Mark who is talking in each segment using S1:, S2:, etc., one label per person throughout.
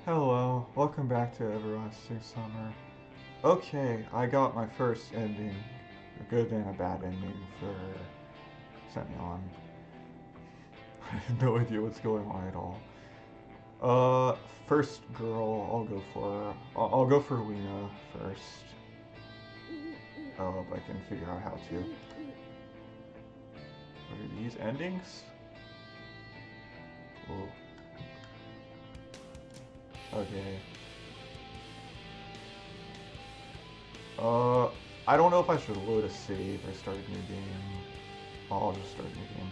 S1: Hello, welcome back to Everlasting Summer. Okay, I got my first ending, a good and a bad ending for Semyon. I have no idea what's going on at all. First girl, I'll go for Lena first. I hope I can figure out how to. What are these endings? Whoa. Okay. Uh, I don't know if I should load a save or start a new game. I'll just start a new game.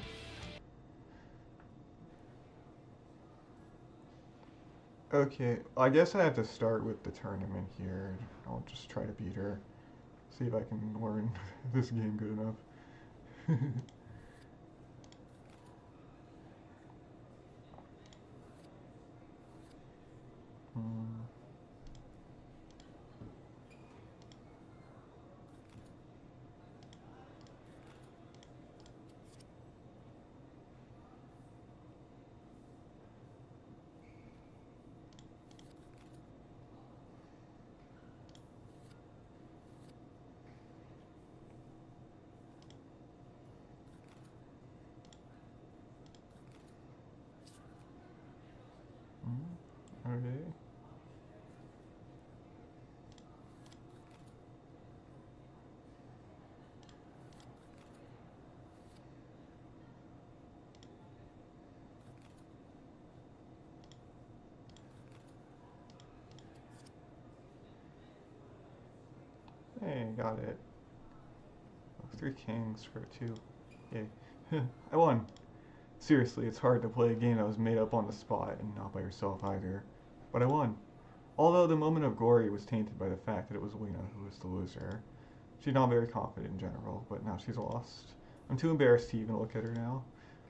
S1: Okay, I guess I have to start with the tournament here. I'll just try to beat her. See if I can learn this game good enough. Hmm. Okay. Hey, got it. Three kings for two. Yay. I won. Seriously, it's hard to play a game that was made up on the spot and not by yourself either. But I won. Although the moment of glory was tainted by the fact that it was Lena who was the loser. She's not very confident in general, but now she's lost. I'm too embarrassed to even look at her now.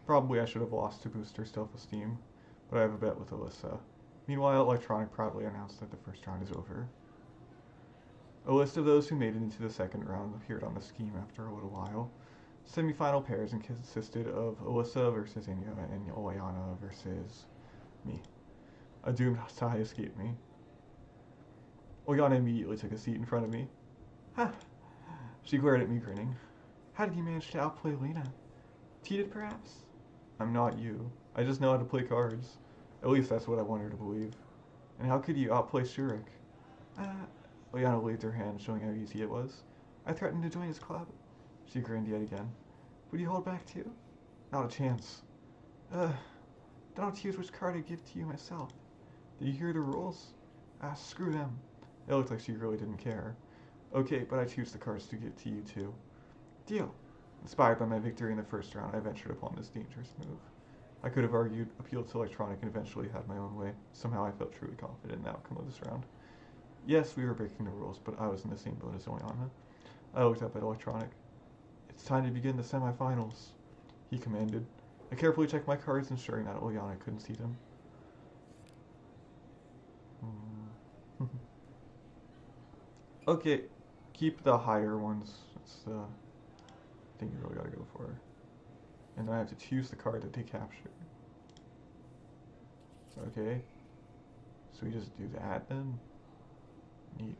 S1: Probably I should have lost to boost her self-esteem, but I have a bet with Alyssa. Meanwhile, Electronic proudly announced that the first round is over. A list of those who made it into the second round appeared on the scheme after a little while. Semi-final pairs consisted of Alyssa versus Anya and Oyana versus me. A doomed sigh escaped me. Oyana immediately took a seat in front of me. Ha! She glared at me, grinning. How did you manage to outplay Lena? Cheated, perhaps? I'm not you. I just know how to play cards. At least that's what I want her to believe. And how could you outplay Shurik? Uh, Liana waved her hand, showing how easy it was. I threatened to join his club. She grinned yet again. Would you hold back too? Not a chance. Ugh. Then I'll choose which card I give to you myself. Did you hear the rules? Ah, screw them. It looked like she really didn't care. Okay, but I choose the cards to give to you too. Deal. Inspired by my victory in the first round, I ventured upon this dangerous move. I could have argued, appealed to Electronic, and eventually had my own way. Somehow I felt truly confident in the outcome of this round. Yes, we were breaking the rules, but I was in the same boat as Oyana. I looked up at Electronic. It's time to begin the semifinals, he commanded. I carefully checked my cards, ensuring that Oyana couldn't see them. Okay, keep the higher ones. That's the thing you really gotta go for. And then I have to choose the card that they capture. Okay, so we just do that then? Neat.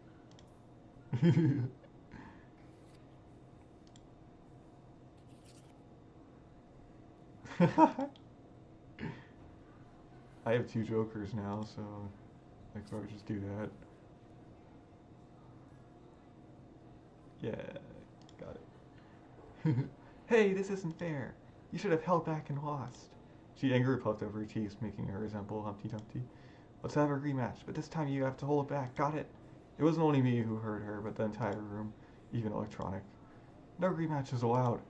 S1: I have two jokers now, so I could probably just do that. Yeah, got it. Hey, this isn't fair. You should have held back and lost. She angrily puffed over her cheeks, making her resemble Humpty Dumpty. Let's have a rematch, but this time you have to hold it back. Got it? It wasn't only me who heard her, but the entire room, even Electronic. No rematches allowed.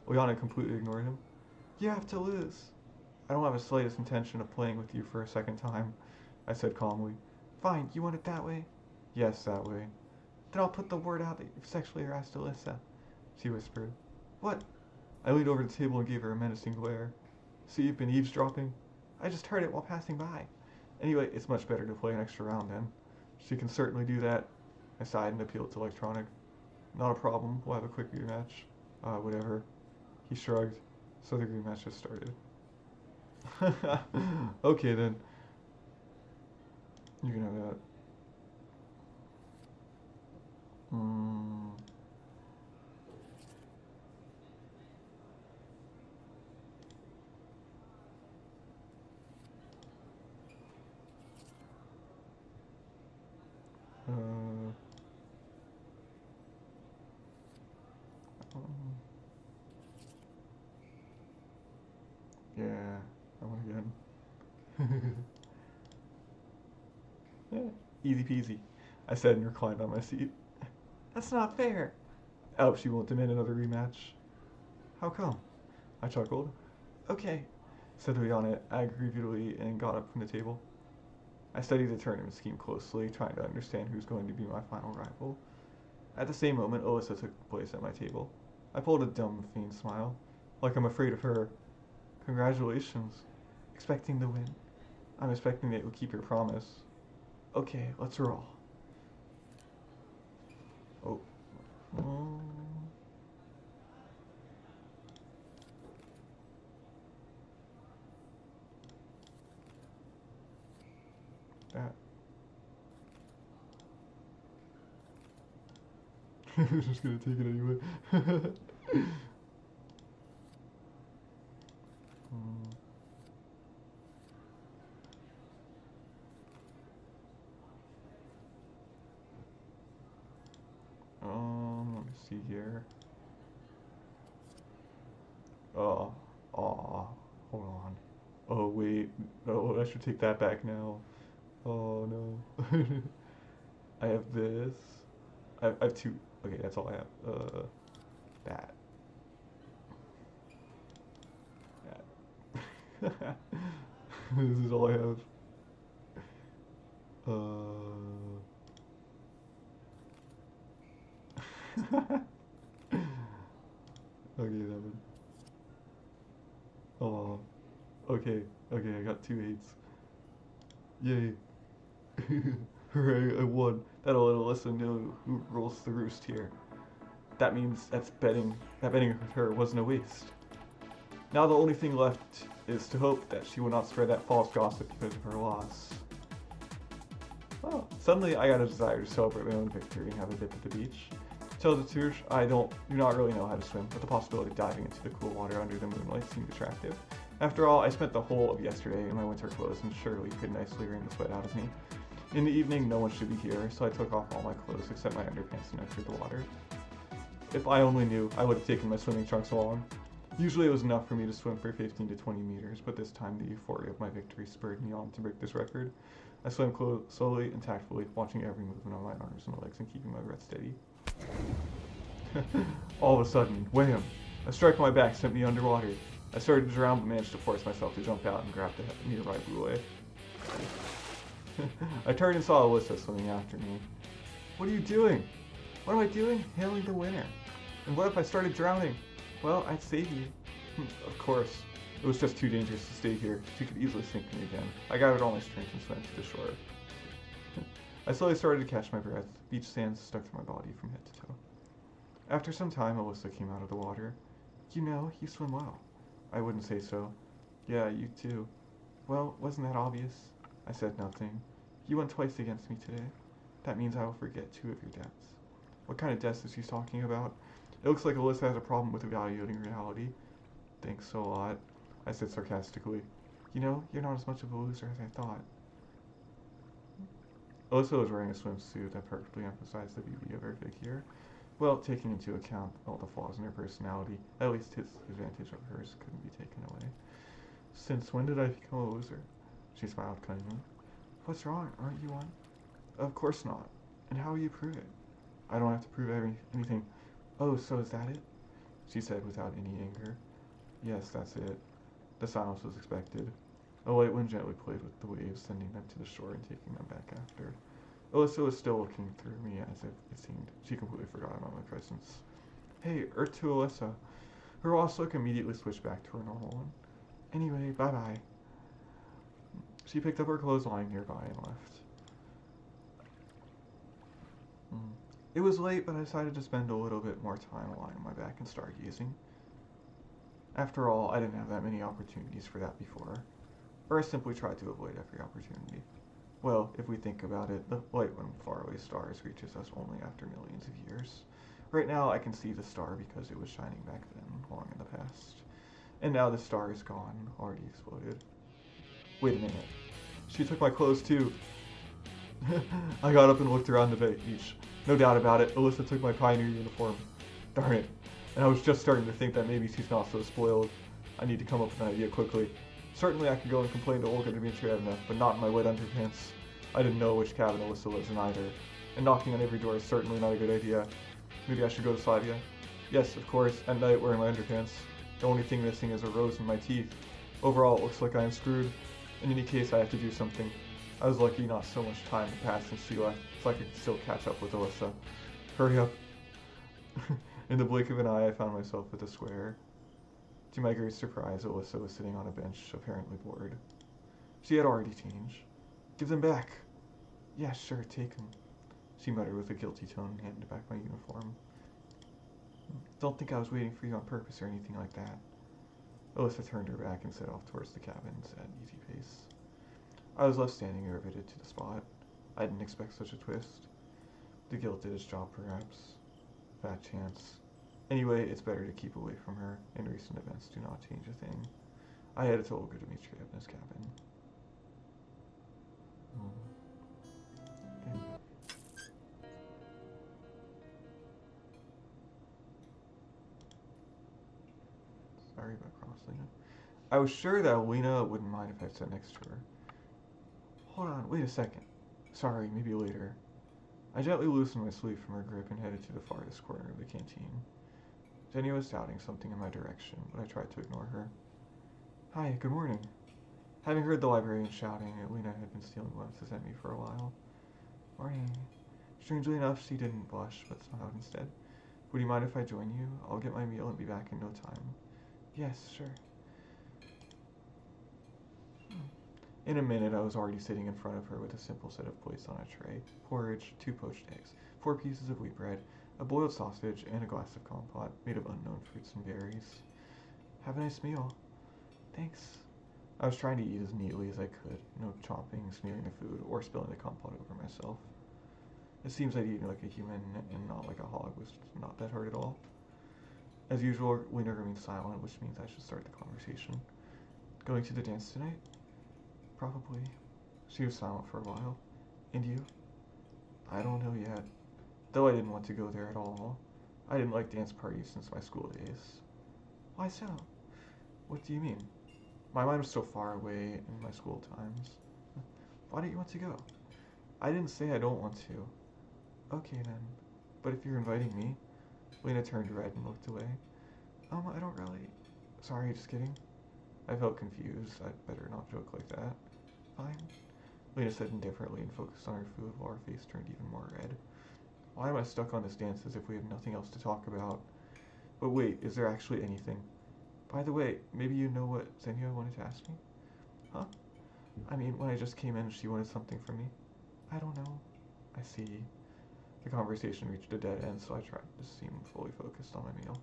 S1: Liana completely ignored him. You have to lose. I don't have the slightest intention of playing with you for a second time, I said calmly. Fine, you want it that way? Yes, that way. Then I'll put the word out that you've sexually harassed Alyssa, she whispered. What? I leaned over the table and gave her a menacing glare. See, you've been eavesdropping? I just heard it while passing by. Anyway, it's much better to play an extra round then. She can certainly do that. I sighed and appealed to Electronic. Not a problem, we'll have a quick rematch. Whatever. He shrugged, so the rematch just started. Okay then. You can have that. Mm. Um, yeah, I want again. Yeah, easy peasy, I said and reclined on my seat. That's not fair. Oh, she won't demand another rematch. How come? I chuckled. Okay, said Rihanna aggrievedly and got up from the table. I studied the tournament scheme closely, trying to understand who's going to be my final rival. At the same moment, Alyssa took place at my table. I pulled a dumb, faint smile, like I'm afraid of her. Congratulations. Expecting to win. I'm expecting that you'll keep your promise. Okay, let's roll. Oh. Um, that. Just gonna take it anyway. Hmm. Let me see here. Oh, aw, hold on. Oh wait, no, I should take that back now. Oh no. I have this. I have two. Okay, that's all I have. That. That. This is all I have. Okay, that one. Oh, okay, okay, I got two eights. Yay. Hooray, I won. That'll let Alyssa know who rules the roost here. That means that betting with her wasn't a waste. Now the only thing left is to hope that she will not spread that false gossip because of her loss. Well, suddenly I got a desire to celebrate my own victory and have a dip at the beach. To tell the truth, I do not really know how to swim, but the possibility of diving into the cool water under the moonlight seemed attractive. After all, I spent the whole of yesterday in my winter clothes and surely could nicely wring the sweat out of me. In the evening, no one should be here, so I took off all my clothes except my underpants and entered the water. If I only knew, I would have taken my swimming trunks along. Usually it was enough for me to swim for 15 to 20 meters, but this time the euphoria of my victory spurred me on to break this record. I swam slowly and tactfully, watching every movement of my arms and my legs and keeping my breath steady. All of a sudden, wham! A strike on my back sent me underwater. I started to drown but managed to force myself to jump out and grab the nearby buoy. I turned and saw Alyssa swimming after me. What are you doing? What am I doing? Hailing the winner. And what if I started drowning? Well, I'd save you. Of course. It was just too dangerous to stay here. She could easily sink me again. I gathered all my strength and swam to the shore. I slowly started to catch my breath. Beach sand stuck to my body from head to toe. After some time, Alyssa came out of the water. You know, you swim well. I wouldn't say so. Yeah, you too. Well, wasn't that obvious? I said nothing. You won twice against me today. That means I will forget two of your debts. What kind of debts is she talking about? It looks like Alyssa has a problem with evaluating reality. Thanks a lot, I said sarcastically. You know, you're not as much of a loser as I thought. Alyssa was wearing a swimsuit that perfectly emphasized the beauty of her figure. Well, taking into account all the flaws in her personality, at least his advantage of hers couldn't be taken away. Since when did I become a loser? She smiled cunningly. What's wrong? Aren't you one? Of course not. And how will you prove it? I don't have to prove anything. Oh, so is that it? She said without any anger. Yes, that's it. The silence was expected. A light wind gently played with the waves, sending them to the shore and taking them back after. Alyssa was still looking through me as if it seemed she completely forgot about my presence. Hey, Earth to Alyssa. Her lost look immediately switched back to her normal one. Anyway, bye-bye. She picked up her clothes lying nearby and left. It was late, but I decided to spend a little bit more time lying on my back and stargazing. After all, I didn't have that many opportunities for that before, or I simply tried to avoid every opportunity. Well, if we think about it, the light from faraway stars reaches us only after millions of years. Right now, I can see the star because it was shining back then, long in the past. And now the star is gone, already exploded. Wait a minute. She took my clothes too. I got up and looked around the beach. No doubt about it, Alisa took my pioneer uniform. Darn it. And I was just starting to think that maybe she's not so spoiled. I need to come up with an idea quickly. Certainly I could go and complain to Olga Dmitrievna, but not in my wet underpants. I didn't know which cabin Alyssa lives in either. And knocking on every door is certainly not a good idea. Maybe I should go to Slavia? Yes, of course, at night wearing my underpants. The only thing missing is a rose in my teeth. Overall, it looks like I am screwed. In any case, I have to do something. I was lucky not so much time had passed since she left, so I could still catch up with Alyssa. Hurry up. In the blink of an eye, I found myself at the square. To my great surprise, Alyssa was sitting on a bench, apparently bored. She had already changed. Give them back. Yeah, sure, take them. She muttered with a guilty tone and handed back my uniform. Don't think I was waiting for you on purpose or anything like that. Alyssa turned her back and set off towards the cabins at an easy pace. I was left standing riveted to the spot. I didn't expect such a twist. The guilt did its job, perhaps. Fat chance. Anyway, it's better to keep away from her, and recent events do not change a thing. I headed to Olga Dmitrievna's cabin. Okay. Sorry about cross, Lena. I was sure that Lena wouldn't mind if I sat next to her. Hold on, wait a second. Sorry, maybe later. I gently loosened my sleeve from her grip and headed to the farthest corner of the canteen. Jenny was shouting something in my direction, but I tried to ignore her. Hi, good morning. Having heard the librarian shouting, Lena had been stealing glances at me for a while. Morning. Strangely enough, she didn't blush, but smiled instead. Would you mind if I join you? I'll get my meal and be back in no time. Yes, sure. In a minute, I was already sitting in front of her with a simple set of plates on a tray. Porridge, 2 poached eggs, 4 pieces of wheat bread, a boiled sausage, and a glass of compote made of unknown fruits and berries. Have a nice meal. Thanks. I was trying to eat as neatly as I could, no chomping, smearing the food, or spilling the compote over myself. It seems that eating like a human and not like a hog was not that hard at all. As usual, Lena remained silent, which means I should start the conversation. Going to the dance tonight? Probably. She was silent for a while. And you? I don't know yet. Though I didn't want to go there at all. I didn't like dance parties since my school days. Why so? What do you mean? My mind was so far away in my school times. Why don't you want to go? I didn't say I don't want to. Okay then. But if you're inviting me... Lena turned red and looked away. I don't really... Sorry, just kidding. I felt confused. I'd better not joke like that. Fine. Lena said indifferently and focused on her food while her face turned even more red. Why am I stuck on this dance as if we have nothing else to talk about? But wait, is there actually anything? By the way, maybe you know what Semyon wanted to ask me? Huh? I mean, when I just came in, she wanted something from me. I don't know. I see. The conversation reached a dead end, so I tried to seem fully focused on my meal.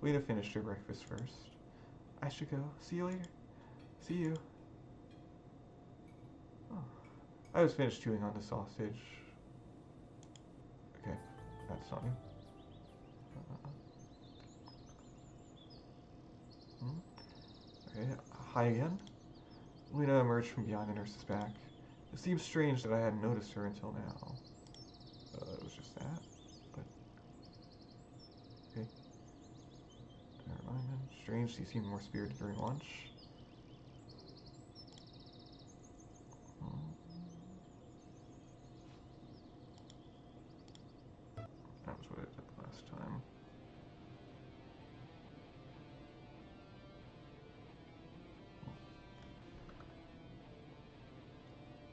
S1: Lena finished her breakfast first. I should go. See you later. See you. Oh. I was finished chewing on the sausage. Okay, that's not me. Okay, hi again. Lena emerged from behind the nurse's back. It seems strange that I hadn't noticed her until now. It was just that, but... Okay. Never mind then. Strange, she seemed more spirited during lunch. That was what I did last time.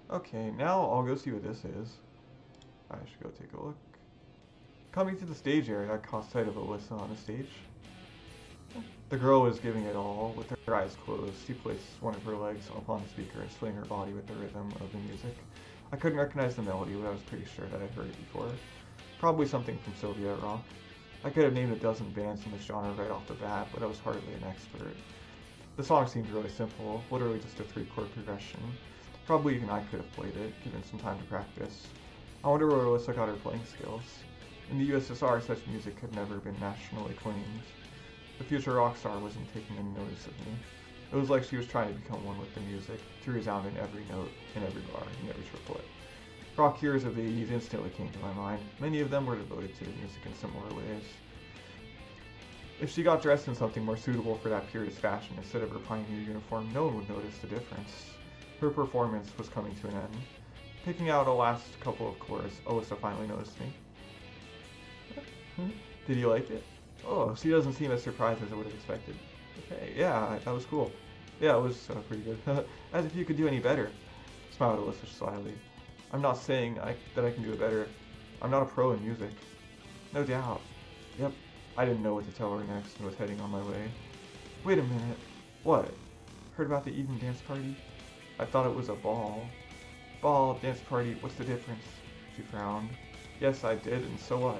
S1: Okay, now I'll go see what this is. I should go take a look. Coming to the stage area, I caught sight of Alyssa on the stage. The girl was giving it all. With her eyes closed, she placed one of her legs upon the speaker and swaying her body with the rhythm of the music. I couldn't recognize the melody, but I was pretty sure that I'd heard it before. Probably something from Soviet rock. I could have named a dozen bands in this genre right off the bat, but I was hardly an expert. The song seemed really simple, literally just a 3-chord progression. Probably even I could have played it, given some time to practice. I wonder where Alyssa got her playing skills. In the USSR, such music had never been nationally acclaimed. The future rock star wasn't taking any notice of me. It was like she was trying to become one with the music, to resound in every note, in every bar, in every triplet. Rock heroes of the 80s instantly came to my mind. Many of them were devoted to the music in similar ways. If she got dressed in something more suitable for that period's fashion instead of her pioneer uniform, no one would notice the difference. Her performance was coming to an end. Picking out a last couple of chords, Alyssa finally noticed me. Did you like it? Oh, she doesn't seem as surprised as I would have expected. Okay, yeah, that was cool. Yeah, it was pretty good. As if you could do any better. Smiled Alyssa slyly. I'm not saying that I can do it better. I'm not a pro in music. No doubt. Yep. I didn't know what to tell her next and was heading on my way. Wait a minute. What? Heard about the evening dance party? I thought it was a ball. Ball, dance party, what's the difference? She frowned. Yes, I did, and so what?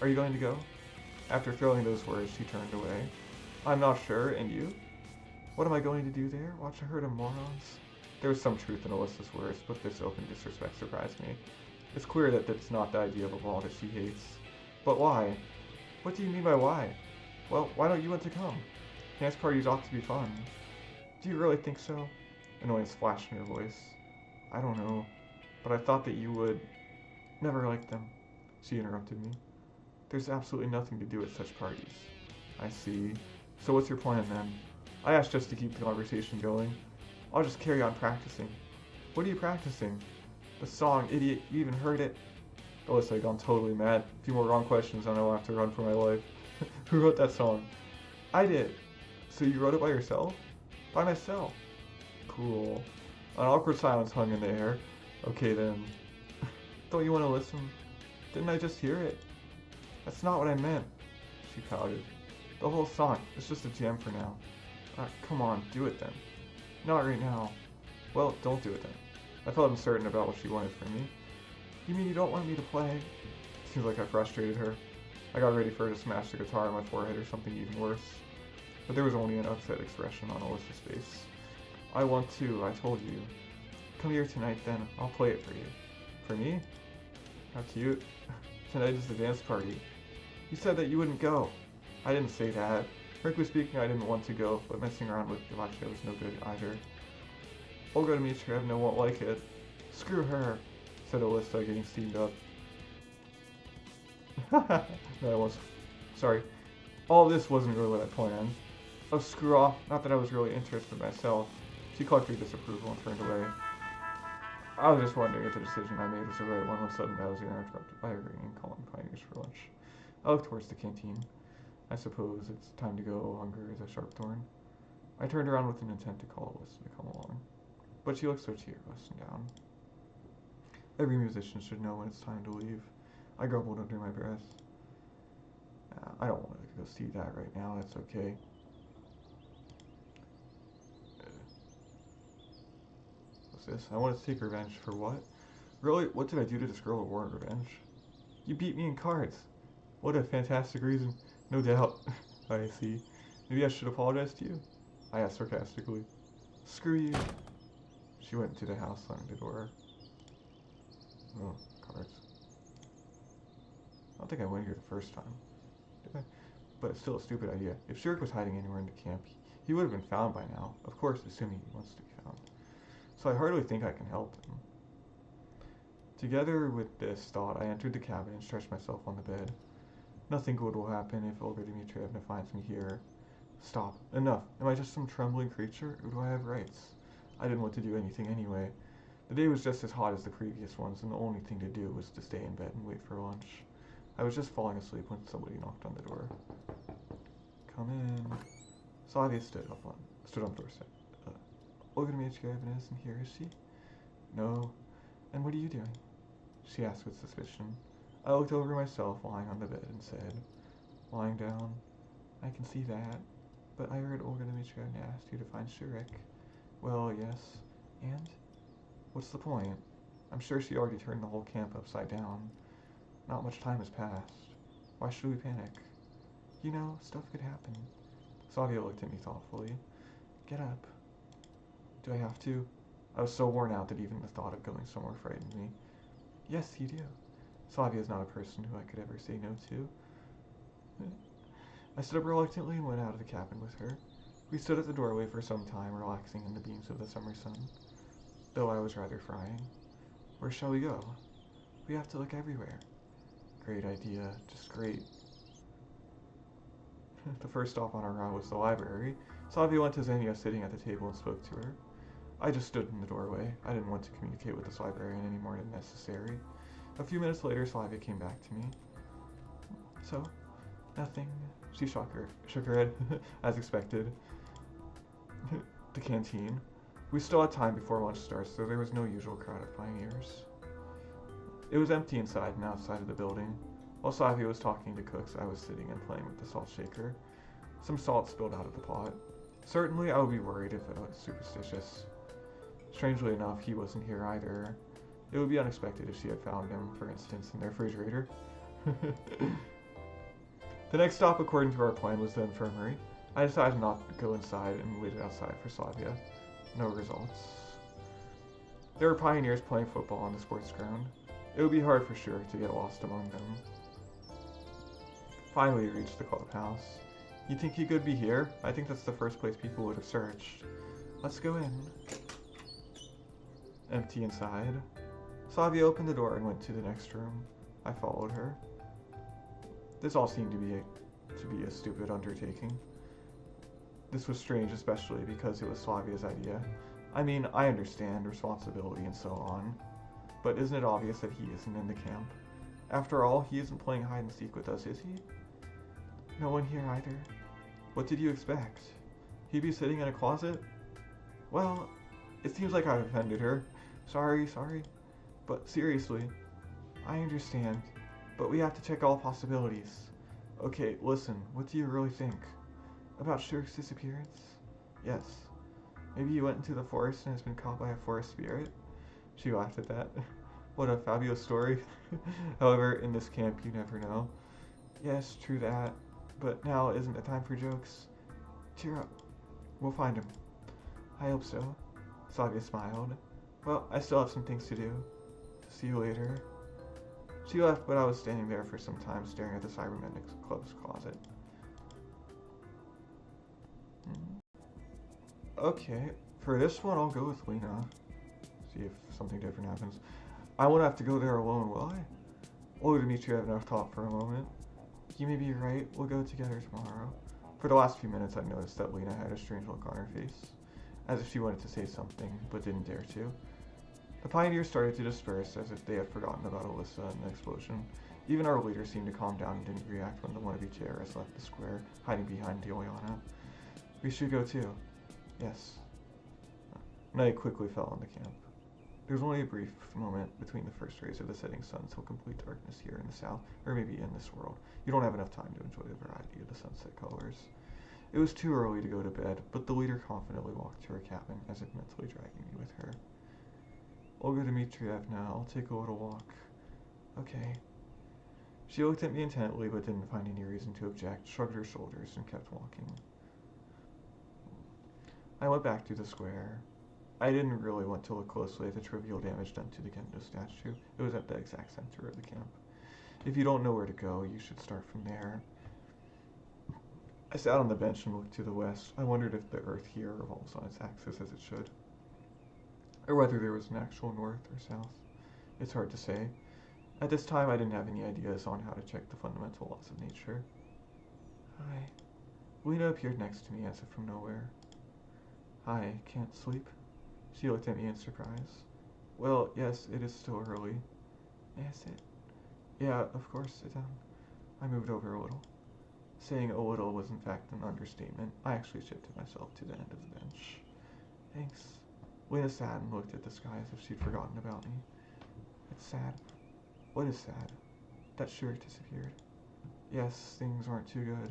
S1: Are you going to go? After throwing those words, she turned away. I'm not sure, and you? What am I going to do there? Watch a herd of morons? There was some truth in Alyssa's words, but this open disrespect surprised me. It's clear that that's not the idea of a ball that she hates. But why? What do you mean by why? Well, why don't you want to come? Dance parties ought to be fun. Do you really think so? Annoyance flashed in her voice. I don't know, but I thought that you would. Never liked them. She interrupted me. There's absolutely nothing to do at such parties. I see. So what's your plan then? I asked just to keep the conversation going. I'll just carry on practicing. What are you practicing? The song, idiot, you even heard it? Alyssa had gone totally mad. A few more wrong questions and I'll have to run for my life. Who wrote that song? I did. So you wrote it by yourself? By myself. Cool. An awkward silence hung in the air. Okay then. Don't you want to listen? Didn't I just hear it? That's not what I meant. She pouted. The whole song. It's just a jam for now. Come on, do it then. Not right now. Well, don't do it then. I felt uncertain about what she wanted from me. You mean you don't want me to play? Seems like I frustrated her. I got ready for her to smash the guitar on my forehead or something even worse. But there was only an upset expression on Alyssa's face. I want to, I told you. Come here tonight then, I'll play it for you. For me? How cute. Tonight is the dance party. You said that you wouldn't go. I didn't say that. Frankly speaking, I didn't want to go, but messing around with Yamacha was no good either. Olga Dmitrievna won't like it. Screw her, said Alyssa, getting steamed up. No, I was. Sorry. All this wasn't really what I planned. Oh, screw off. Not that I was really interested myself. She clucked her disapproval and turned away. I was just wondering if the decision I made was the right one when suddenly I was interrupted by a ringing calling pioneers for lunch. I looked towards the canteen. I suppose it's time to go. Hunger is a sharp thorn. I turned around with an intent to call Alyssa to come along. But she looked so tearless and down. Every musician should know when it's time to leave. I grumbled under my breath. I don't want to go see that right now. That's okay. What's this? I wanted to take revenge for what? Really? What did I do to this girl who warrant revenge? You beat me in cards. What a fantastic reason. No doubt. I see. Maybe I should apologize to you? I asked sarcastically. Screw you. She went into the house, slamming the door. Oh, cards. I don't think I went here the first time. Did I? But it's still a stupid idea. If Shurik was hiding anywhere in the camp, he would have been found by now. Of course, assuming he wants to be found. So I hardly think I can help him. Together with this thought, I entered the cabin and stretched myself on the bed. Nothing good will happen if Olga Dmitrievna finds me here. Stop. Enough. Am I just some trembling creature, or do I have rights? I didn't want to do anything anyway. The day was just as hot as the previous ones, and the only thing to do was to stay in bed and wait for lunch. I was just falling asleep when somebody knocked on the door. Come in. Slavia stood on the doorstep. Olga Dmitrievna isn't here, is she? No. And what are you doing? She asked with suspicion. I looked over myself lying on the bed and said, lying down, I can see that, but I heard Olga Dmitrievna asked you to find Shurik. Well, yes. And? What's the point? I'm sure she already turned the whole camp upside down. Not much time has passed. Why should we panic? You know, stuff could happen. Savia looked at me thoughtfully. Get up. Do I have to? I was so worn out that even the thought of going somewhere frightened me. Yes, you do. Slavia is not a person who I could ever say no to. I stood up reluctantly and went out of the cabin with her. We stood at the doorway for some time, relaxing in the beams of the summer sun, though I was rather frying. Where shall we go? We have to look everywhere. Great idea, just great. The first stop on our route was the library. Slavia went to Xenia sitting at the table and spoke to her. I just stood in the doorway. I didn't want to communicate with this librarian any more than necessary. A few minutes later, Slavia came back to me. So, nothing. She shook her head, as expected. The canteen. We still had time before lunch starts, so there was no usual crowd of pioneers. It was empty inside and outside of the building. While Slavia was talking to cooks, I was sitting and playing with the salt shaker. Some salt spilled out of the pot. Certainly, I would be worried if I was superstitious. Strangely enough, he wasn't here either. It would be unexpected if she had found him, for instance, in the refrigerator. The next stop, according to our plan, was the infirmary. I decided not to go inside and waited outside for Slavia. No results. There were pioneers playing football on the sports ground. It would be hard for Shurik to get lost among them. Finally, we reached the clubhouse. You think he could be here? I think that's the first place people would have searched. Let's go in. Empty inside. Slavia opened the door and went to the next room. I followed her. This all seemed to be a stupid undertaking. This was strange, especially because it was Slavia's idea. I mean, I understand responsibility and so on, but isn't it obvious that he isn't in the camp? After all, he isn't playing hide and seek with us, is he? No one here either. What did you expect? He'd be sitting in a closet? Well, it seems like I've offended her. Sorry. But seriously, I understand, but we have to check all possibilities. Okay, listen, what do you really think? About Shurik's disappearance? Yes. Maybe he went into the forest and has been caught by a forest spirit? She laughed at that. What a fabulous story. However, in this camp, you never know. Yes, true that. But now isn't the time for jokes. Cheer up. We'll find him. I hope so. Slavia smiled. Well, I still have some things to do. See you later. She left, but I was standing there for some time staring at the Cybernetics Club's closet. Okay, for this one I'll go with Lena. See if something different happens. I won't have to go there alone, will I? Old Dimitri had enough thought for a moment. You may be right, we'll go together tomorrow. For the last few minutes I noticed that Lena had a strange look on her face, as if she wanted to say something, but didn't dare to. The pioneers started to disperse, as if they had forgotten about Alisa and the explosion. Even our leader seemed to calm down and didn't react when the wannabe terrorists left the square, hiding behind Diliana. We should go too. Yes. Night quickly fell on the camp. There was only a brief moment between the first rays of the setting sun till complete darkness here in the south, or maybe in this world. You don't have enough time to enjoy the variety of the sunset colors. It was too early to go to bed, but the leader confidently walked to her cabin, as if mentally dragging me with her. Olga Dmitrievna, I'll take a little walk. Okay. She looked at me intently, but didn't find any reason to object, shrugged her shoulders, and kept walking. I went back to the square. I didn't really want to look closely at the trivial damage done to the Gendo statue. It was at the exact center of the camp. If you don't know where to go, you should start from there. I sat on the bench and looked to the west. I wondered if the earth here revolves on its axis as it should, or whether there was an actual north or south. It's hard to say. At this time, I didn't have any ideas on how to check the fundamental laws of nature. Hi. Lena appeared next to me as if from nowhere. Hi, can't sleep? She looked at me in surprise. Well, yes, it is still early. May I sit? Yeah, of course, sit down. I moved over a little. Saying a little was in fact an understatement. I actually shifted myself to the end of the bench. Thanks. Lena sat and looked at the sky as if she'd forgotten about me. It's sad. What is sad? That Shurik disappeared. Yes, things aren't too good.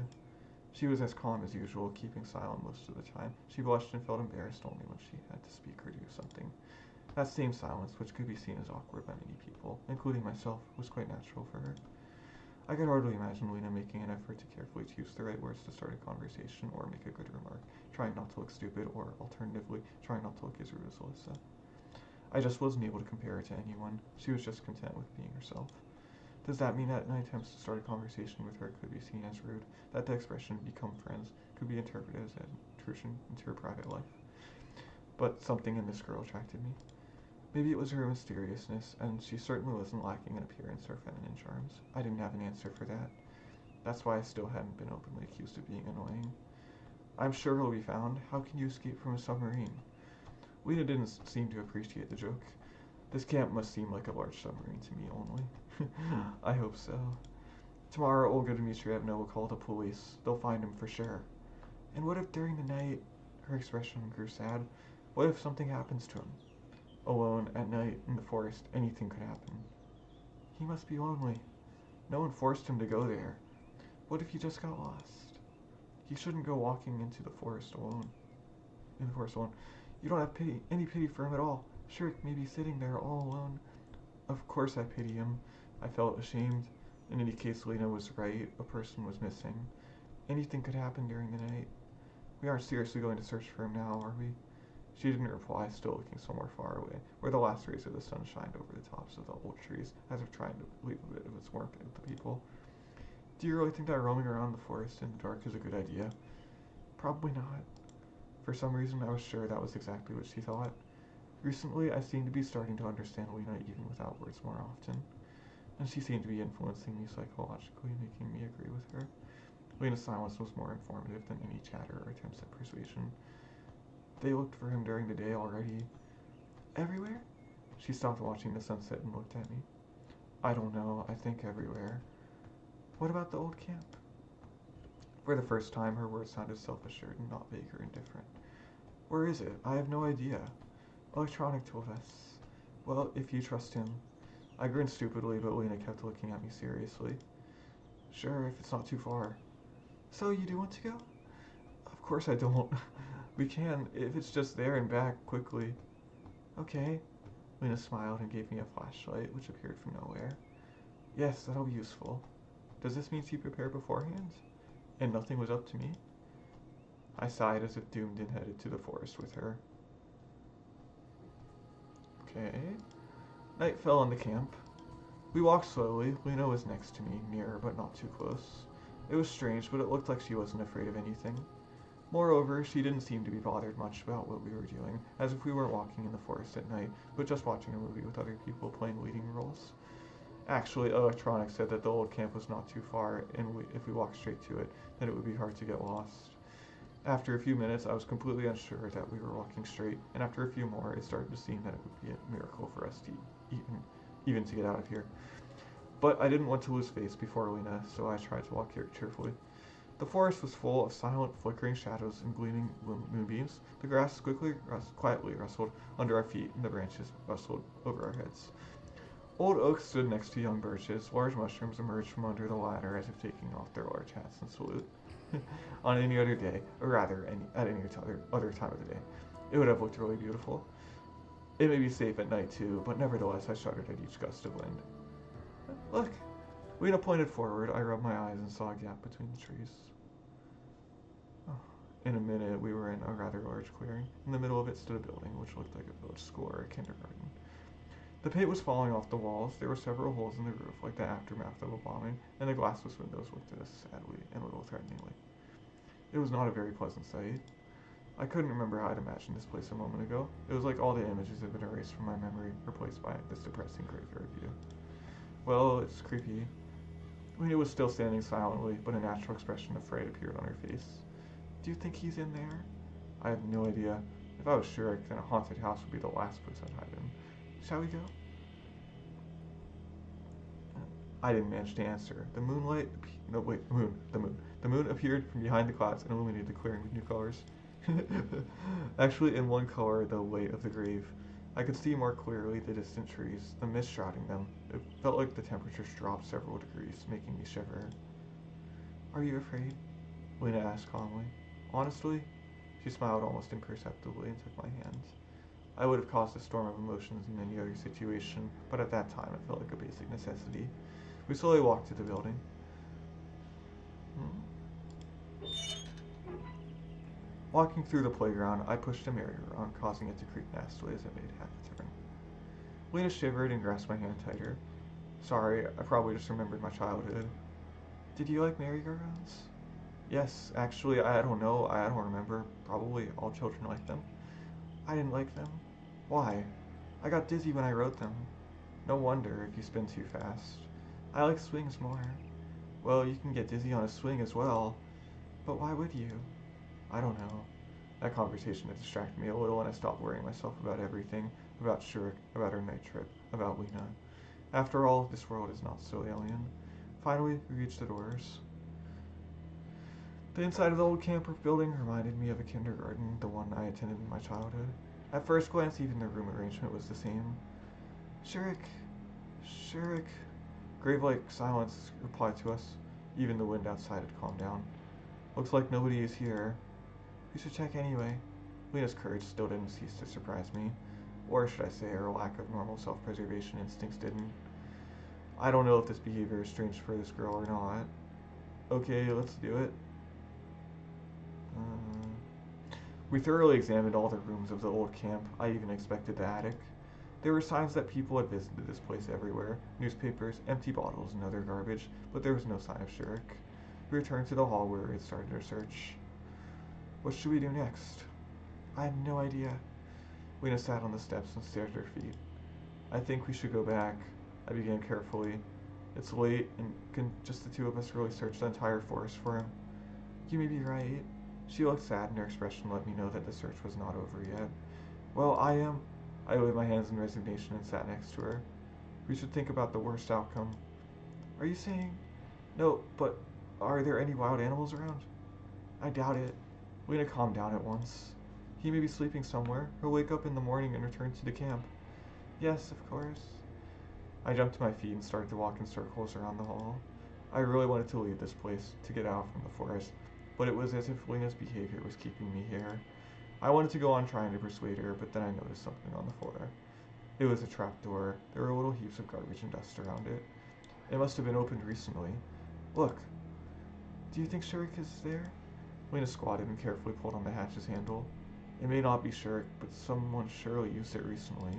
S1: She was as calm as usual, keeping silent most of the time. She blushed and felt embarrassed only when she had to speak or do something. That same silence, which could be seen as awkward by many people, including myself, was quite natural for her. I could hardly imagine Lena making an effort to carefully choose the right words to start a conversation or make a good remark, trying not to look stupid or, alternatively, trying not to look as rude as Alyssa. I just wasn't able to compare her to anyone. She was just content with being herself. Does that mean that any attempts to start a conversation with her could be seen as rude? That the expression become friends could be interpreted as an intrusion into her private life? But something in this girl attracted me. Maybe it was her mysteriousness, and she certainly wasn't lacking in appearance or feminine charms. I didn't have an answer for that. That's why I still hadn't been openly accused of being annoying. I'm sure he'll be found. How can you escape from a submarine? Lena didn't seem to appreciate the joke. This camp must seem like a large submarine to me only. I hope so. Tomorrow, Olga Dmitrievna will call the police. They'll find him for sure. And what if during the night, her expression grew sad, what if something happens to him? Alone, at night, in the forest, anything could happen. He must be lonely. No one forced him to go there. What if he just got lost? He shouldn't go walking into the forest alone. In the forest alone. You don't have any pity for him at all. Shurik may be sitting there all alone. Of course I pity him. I felt ashamed. In any case, Lena was right. A person was missing. Anything could happen during the night. We aren't seriously going to search for him now, are we? She didn't reply, still looking somewhere far away, where the last rays of the sun shined over the tops of the old trees, as if trying to leave a bit of its warmth with the people. Do you really think that roaming around the forest in the dark is a good idea? Probably not. For some reason, I was sure that was exactly what she thought. Recently, I seemed to be starting to understand Lena even without words more often, and she seemed to be influencing me psychologically, making me agree with her. Lena's silence was more informative than any chatter or attempts at persuasion. They looked for him during the day already. Everywhere? She stopped watching the sunset and looked at me. I don't know, I think everywhere. What about the old camp? For the first time, her words sounded self-assured and not vague or indifferent. Where is it? I have no idea. Electronic told us. Well, if you trust him. I grinned stupidly, but Lena kept looking at me seriously. Sure, if it's not too far. So you do want to go? Of course I don't. We can, if it's just there and back quickly. Okay. Lena smiled and gave me a flashlight, which appeared from nowhere. Yes, that'll be useful. Does this mean she prepared beforehand? And nothing was up to me? I sighed as if doomed and headed to the forest with her. Okay. Night fell on the camp. We walked slowly. Lena was next to me, near but not too close. It was strange, but it looked like she wasn't afraid of anything. Moreover, she didn't seem to be bothered much about what we were doing, as if we weren't walking in the forest at night, but just watching a movie with other people playing leading roles. Actually, electronics said that the old camp was not too far, and if we walked straight to it, then it would be hard to get lost. After a few minutes, I was completely unsure that we were walking straight, and after a few more, it started to seem that it would be a miracle for us to even to get out of here. But I didn't want to lose face before Lena, so I tried to walk here cheerfully. The forest was full of silent, flickering shadows and gleaming moonbeams. The grass quietly rustled under our feet, and the branches rustled over our heads. Old oaks stood next to young birches. Large mushrooms emerged from under the latter as if taking off their large hats in salute. On any other day, or rather, at any other time of the day, it would have looked really beautiful. It may be safe at night too, but nevertheless I shuddered at each gust of wind. Look! Lena pointed forward. I rubbed my eyes and saw a gap between the trees. Oh. In a minute, we were in a rather large clearing. In the middle of it stood a building, which looked like a village school or a kindergarten. The paint was falling off the walls. There were several holes in the roof, like the aftermath of a bombing, and the glassless windows looked at us sadly and a little threateningly. It was not a very pleasant sight. I couldn't remember how I'd imagined this place a moment ago. It was like all the images had been erased from my memory, replaced by this depressing graveyard view. Well, it's creepy. Lena was still standing silently, but a natural expression of fright appeared on her face. Do you think he's in there? I have no idea. If I was Shurik, then a haunted house would be the last place I'd hide in. Shall we go? I didn't manage to answer. The moon. The moon appeared from behind the clouds and illuminated the clearing with new colors. Actually, in one color, the light of the grave. I could see more clearly the distant trees, the mist shrouding them. It felt like the temperatures dropped several degrees, making me shiver. Are you afraid? Lena asked calmly. Honestly? She smiled almost imperceptibly and took my hand. I would have caused a storm of emotions in any other situation, but at that time it felt like a basic necessity. We slowly walked to the building. Walking through the playground, I pushed a merry-go-round, causing it to creak nastily as it made half a turn. Lena shivered and grasped my hand tighter. Sorry, I probably just remembered my childhood. Did you like merry-go-rounds? Yes, actually, I don't know. I don't remember. Probably all children like them. I didn't like them. Why? I got dizzy when I rode them. No wonder if you spin too fast. I like swings more. Well, you can get dizzy on a swing as well. But why would you? I don't know. That conversation had distracted me a little and I stopped worrying myself about everything. About Shurik, about our night trip, about Lena. After all, this world is not so alien. Finally, we reached the doors. The inside of the old camper building reminded me of a kindergarten, the one I attended in my childhood. At first glance, even the room arrangement was the same. Shurik, Shurik. Grave-like silence replied to us. Even the wind outside had calmed down. Looks like nobody is here. We should check anyway. Lena's courage still didn't cease to surprise me. Or should I say her lack of normal self-preservation instincts didn't. I don't know if this behavior is strange for this girl or not. Okay, let's do it. We thoroughly examined all the rooms of the old camp. I even inspected the attic. There were signs that people had visited this place everywhere. Newspapers, empty bottles, and other garbage, but there was no sign of Shurik. We returned to the hall where we had started our search. What should we do next? I have no idea. Lena sat on the steps and stared at her feet. I think we should go back. I began carefully. It's late, and can just the two of us really search the entire forest for him? You may be right. She looked sad and her expression let me know that the search was not over yet. Well, I am. I waved my hands in resignation and sat next to her. We should think about the worst outcome. Are you saying? No, but are there any wild animals around? I doubt it. Lena calmed down at once. He may be sleeping somewhere. He'll wake up in the morning and return to the camp. Yes, of course. I jumped to my feet and started to walk in circles around the hall. I really wanted to leave this place, to get out from the forest, but it was as if Lena's behavior was keeping me here. I wanted to go on trying to persuade her, but then I noticed something on the floor. It was a trap door. There were little heaps of garbage and dust around it. It must have been opened recently. Look. Do you think Shurik is there? Lena squatted and carefully pulled on the hatch's handle. It may not be Shurik, but someone surely used it recently.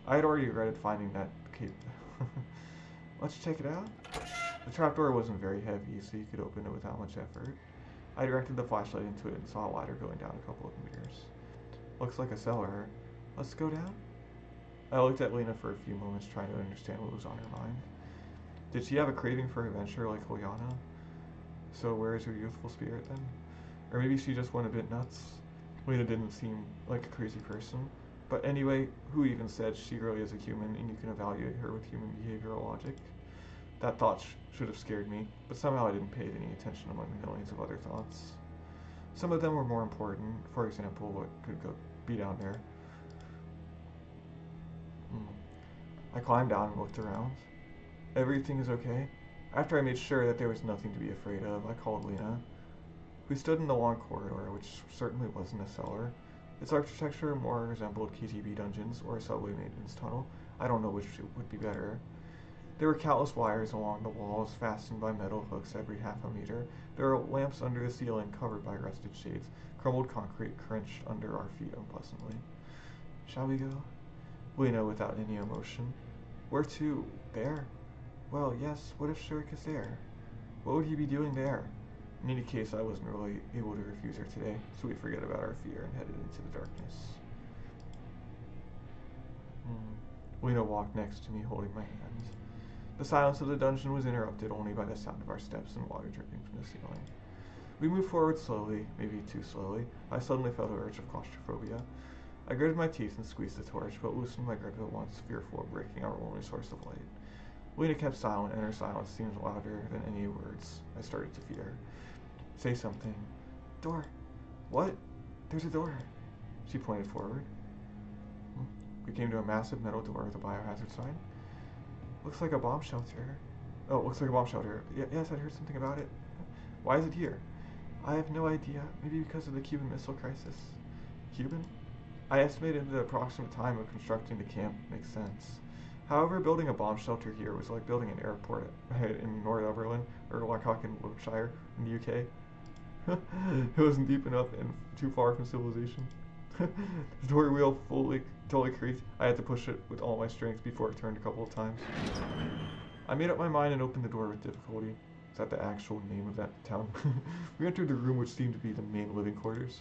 S1: I had already regretted finding that cape. Let's check it out. The trapdoor wasn't very heavy, so you could open it without much effort. I directed the flashlight into it and saw a ladder going down a couple of meters. Looks like a cellar. Let's go down? I looked at Lena for a few moments, trying to understand what was on her mind. Did she have a craving for adventure like Juliana? So where is her youthful spirit then? Or maybe she just went a bit nuts? Lena didn't seem like a crazy person. But anyway, who even said she really is a human and you can evaluate her with human behavioral logic? That thought should have scared me, but somehow I didn't pay it any attention among the millions of other thoughts. Some of them were more important. For example, what could be down there? I climbed down and looked around. Everything is okay. After I made sure that there was nothing to be afraid of, I called Lena. We stood in the long corridor, which certainly wasn't a cellar. Its architecture more resembled KGB dungeons or a subway maintenance tunnel. I don't know which would be better. There were countless wires along the walls, fastened by metal hooks every half a meter. There were lamps under the ceiling, covered by rusted shades. Crumbled concrete crunched under our feet unpleasantly. Shall we go? Lena, without any emotion. Where to? There? Well, yes, what if Shurik is there? What would he be doing there? In any case, I wasn't really able to refuse her today, so we forgot about our fear and headed into the darkness. Lena walked next to me, holding my hand. The silence of the dungeon was interrupted only by the sound of our steps and water dripping from the ceiling. We moved forward slowly, maybe too slowly. I suddenly felt an urge of claustrophobia. I gritted my teeth and squeezed the torch, but loosened my grip at once, fearful of breaking our only source of light. Lena kept silent, and her silence seemed louder than any words. I started to fear. Say something. Door. What? There's a door. She pointed forward. We came to a massive metal door with a biohazard sign. Looks like a bomb shelter. Oh, looks like a bomb shelter. Yes, I heard something about it. Why is it here? I have no idea. Maybe because of the Cuban Missile Crisis. Cuban? I estimated the approximate time of constructing the camp. Makes sense. However, building a bomb shelter here was like building an airport in Northumberland or Lacock in Wiltshire in the UK. It wasn't deep enough and too far from civilization. The door wheel fully totally creaked. I had to push it with all my strength before it turned a couple of times. I made up my mind and opened the door with difficulty. Is that the actual name of that town? We entered the room which seemed to be the main living quarters.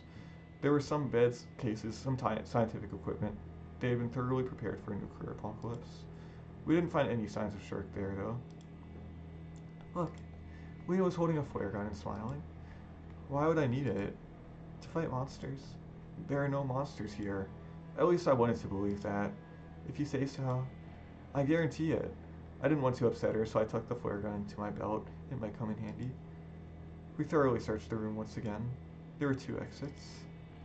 S1: There were some beds, cases, some scientific equipment. They had been thoroughly prepared for a nuclear apocalypse. We didn't find any signs of Shurik there, though. Look, Lena was holding a flare gun and smiling. Why would I need it? To fight monsters. There are no monsters here. At least I wanted to believe that. If you say so. I guarantee it. I didn't want to upset her, so I tucked the flare gun into my belt. It might come in handy. We thoroughly searched the room once again. There were 2 exits.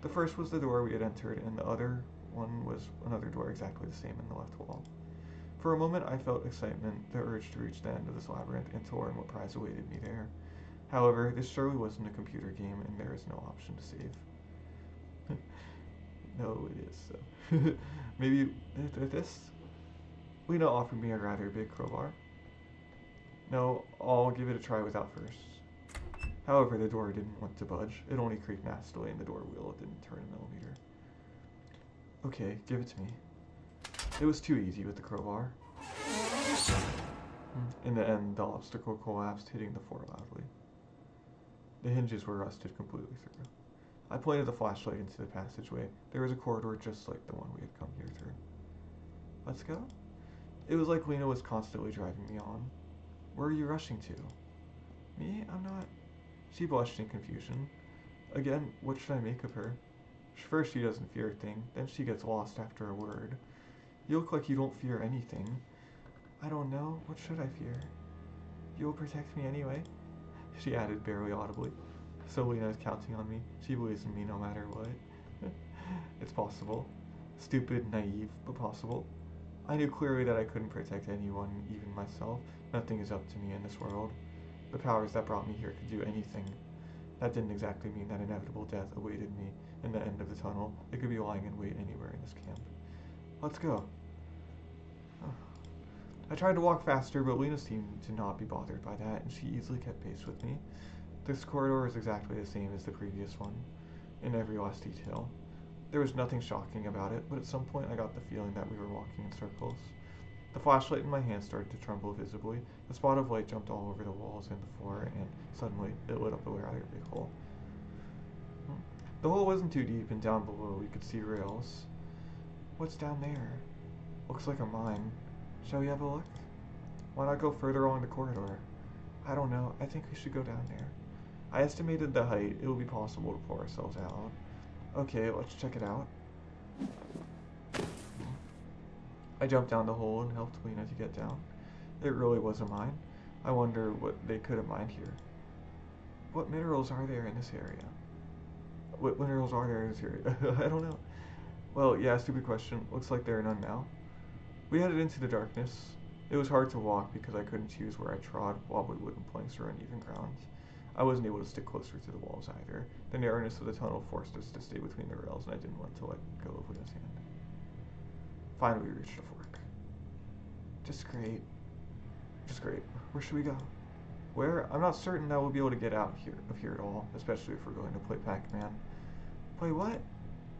S1: The first was the door we had entered, and the other one was another door exactly the same in the left wall. For a moment I felt excitement, the urge to reach the end of this labyrinth and to learn what prize awaited me there. However, this surely wasn't a computer game, and there is no option to save. No, it is so. Maybe this? Lena offered me a rather big crowbar. No, I'll give it a try without first. However, the door didn't want to budge. It only creaked nastily, and the door wheel didn't turn a millimeter. Okay, give it to me. It was too easy with the crowbar. In the end, the obstacle collapsed, hitting the floor loudly. The hinges were rusted completely through. I pointed the flashlight into the passageway. There was a corridor just like the one we had come here through. Let's go? It was like Lena was constantly driving me on. Where are you rushing to? Me? I'm not. She blushed in confusion. Again, what should I make of her? First she doesn't fear a thing, then she gets lost after a word. You look like you don't fear anything. I don't know. What should I fear? You'll protect me anyway, she added barely audibly. So Lena is counting on me. She believes in me no matter what. It's possible. Stupid, naive, but possible. I knew clearly that I couldn't protect anyone, even myself. Nothing is up to me in this world. The powers that brought me here could do anything. That didn't exactly mean that inevitable death awaited me in the end of the tunnel. It could be lying in wait anywhere in this camp. Let's go. I tried to walk faster, but Lena seemed to not be bothered by that, and she easily kept pace with me. This corridor is exactly the same as the previous one, in every last detail. There was nothing shocking about it, but at some point I got the feeling that we were walking in circles. The flashlight in my hand started to tremble visibly. A spot of light jumped all over the walls and the floor, and suddenly it lit up a rather big hole. The hole wasn't too deep, and down below we could see rails. What's down there? Looks like a mine. Shall we have a look? Why not go further along the corridor? I don't know. I think we should go down there. I estimated the height. It will be possible to pull ourselves out. Okay, let's check it out. I jumped down the hole and helped Lena to get down. It really was a mine. I wonder what they could have mined here. What minerals are there in this area? What minerals are there in this area? I don't know. Well, yeah, stupid question. Looks like there are none now. We headed into the darkness. It was hard to walk because I couldn't choose where I trod, wobbly wooden planks or uneven ground. I wasn't able to stick closer to the walls either. The narrowness of the tunnel forced us to stay between the rails, and I didn't want to let go of Lena's hand. Finally, we reached a fork. Just great. Just great. Where should we go? Where? I'm not certain that we'll be able to get out of here at all, especially if we're going to play Pac-Man. Play what?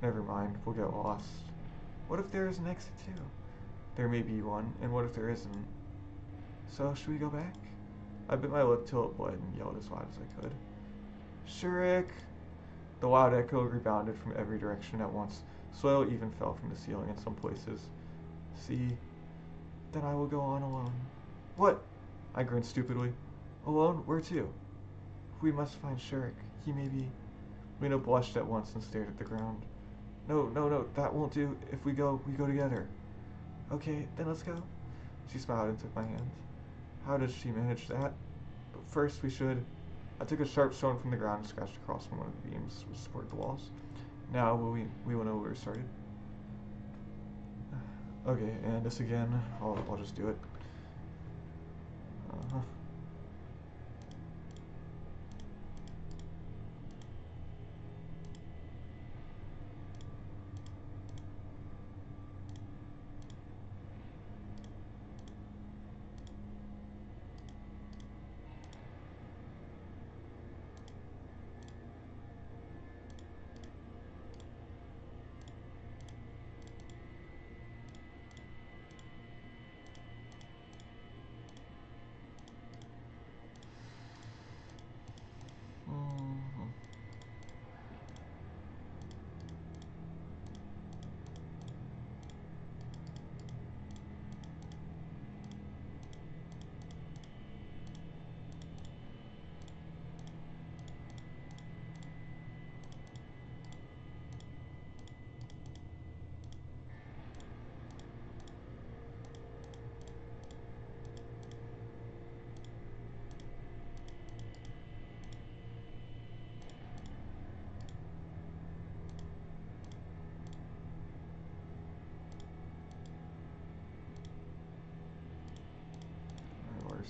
S1: Never mind, we'll get lost. What if there is an exit too? There may be one, and what if there isn't? So, should we go back? I bit my lip till it bled and yelled as loud as I could. Shurik! The loud echo rebounded from every direction at once. Soil even fell from the ceiling in some places. See? Then I will go on alone. What? I grinned stupidly. Alone? Where to? We must find Shurik. He may be... Lena blushed at once and stared at the ground. No, that won't do. If we go together. Okay, then let's go. She smiled and took my hand. How does she manage that? But first we should... I took a sharp stone from the ground and scratched across from one of the beams which supported the walls. Now we will know where we started. Okay, and this again. I'll just do it. Uh-huh.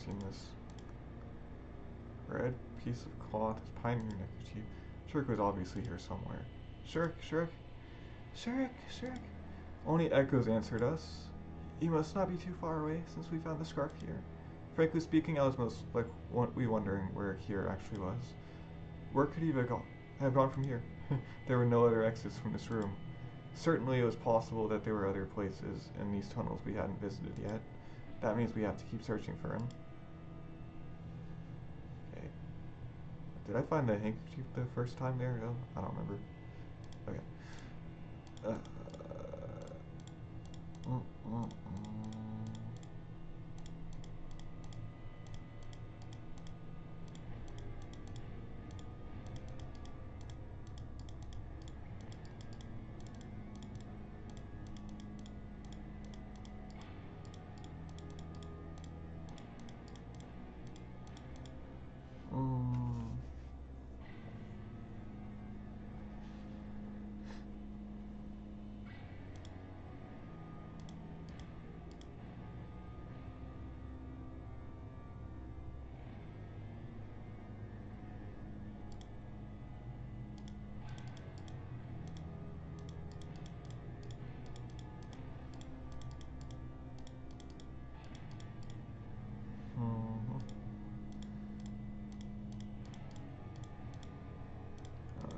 S1: seen this. Red piece of cloth is pioneer neckerchief. Shurik was obviously here somewhere. Shurik, Shurik, Shurik, Shurik. Only echoes answered us. You must not be too far away, since we found the scarf here. Frankly speaking, I was most wondering where here actually was. Where could he have gone from here? There were no other exits from this room. Certainly it was possible that there were other places in these tunnels we hadn't visited yet. That means we have to keep searching for him. Okay. Did I find the handkerchief the first time there? No, I don't remember. Okay. Mm, mm, mm.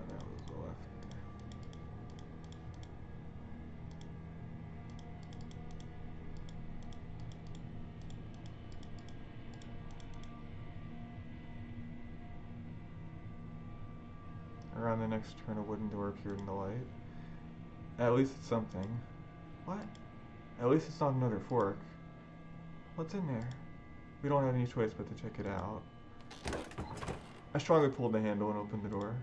S1: That was the left. Around the next turn, a wooden door appeared in the light. At least it's something. What? At least it's not another fork. What's in there? We don't have any choice but to check it out. I strongly pulled the handle and opened the door.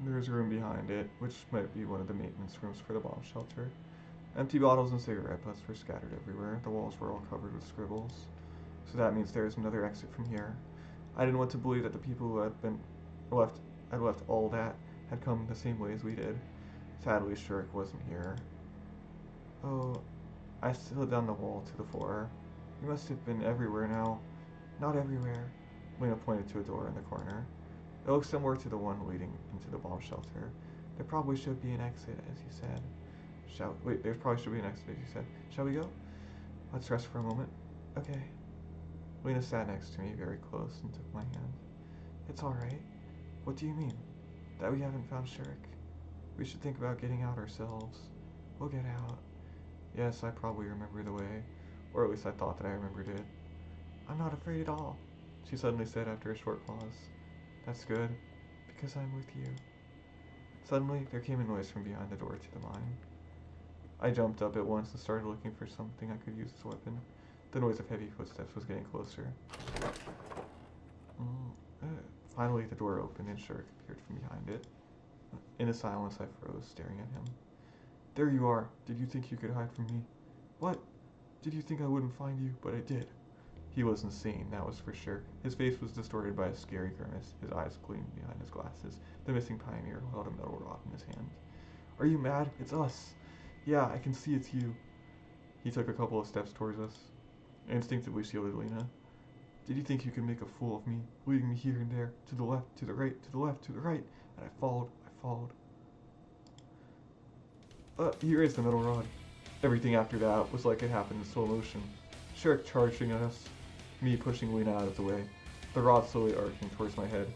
S1: There's a room behind it, which might be one of the maintenance rooms for the bomb shelter. Empty bottles and cigarette butts were scattered everywhere. The walls were all covered with scribbles. So that means there is another exit from here. I didn't want to believe that the people who had left all that had come the same way as we did. Sadly, Shurik wasn't here. Oh, I slid down the wall to the floor. You must have been everywhere now. Not everywhere. Lena pointed to a door in the corner. It looks similar to the one leading into the bomb shelter. There probably should be an exit, as you said. There probably should be an exit, as you said. Shall we go? Let's rest for a moment. Okay. Lena sat next to me very close and took my hand. It's alright. What do you mean? That we haven't found Shurik? We should think about getting out ourselves. We'll get out. Yes, I probably remember the way. Or at least I thought that I remembered it. I'm not afraid at all, she suddenly said after a short pause. That's good, because I'm with you. Suddenly, there came a noise from behind the door to the mine. I jumped up at once and started looking for something I could use as a weapon. The noise of heavy footsteps was getting closer. Finally, the door opened and Shurik appeared from behind it. In the silence, I froze, staring at him. There you are. Did you think you could hide from me? What? Did you think I wouldn't find you? But I did. He was insane, that was for sure. His face was distorted by a scary grimace. His eyes gleamed behind his glasses. The missing pioneer held a metal rod in his hand. Are you mad? It's us. Yeah, I can see it's you. He took a couple of steps towards us. I instinctively shielded Lena. Did you think you could make a fool of me, leading me here and there, to the left, to the right, to the left, to the right? And I followed. He raised the metal rod. Everything after that was like it happened in slow motion. Shurik charging at us, me pushing Lena out of the way, the rod slowly arcing towards my head.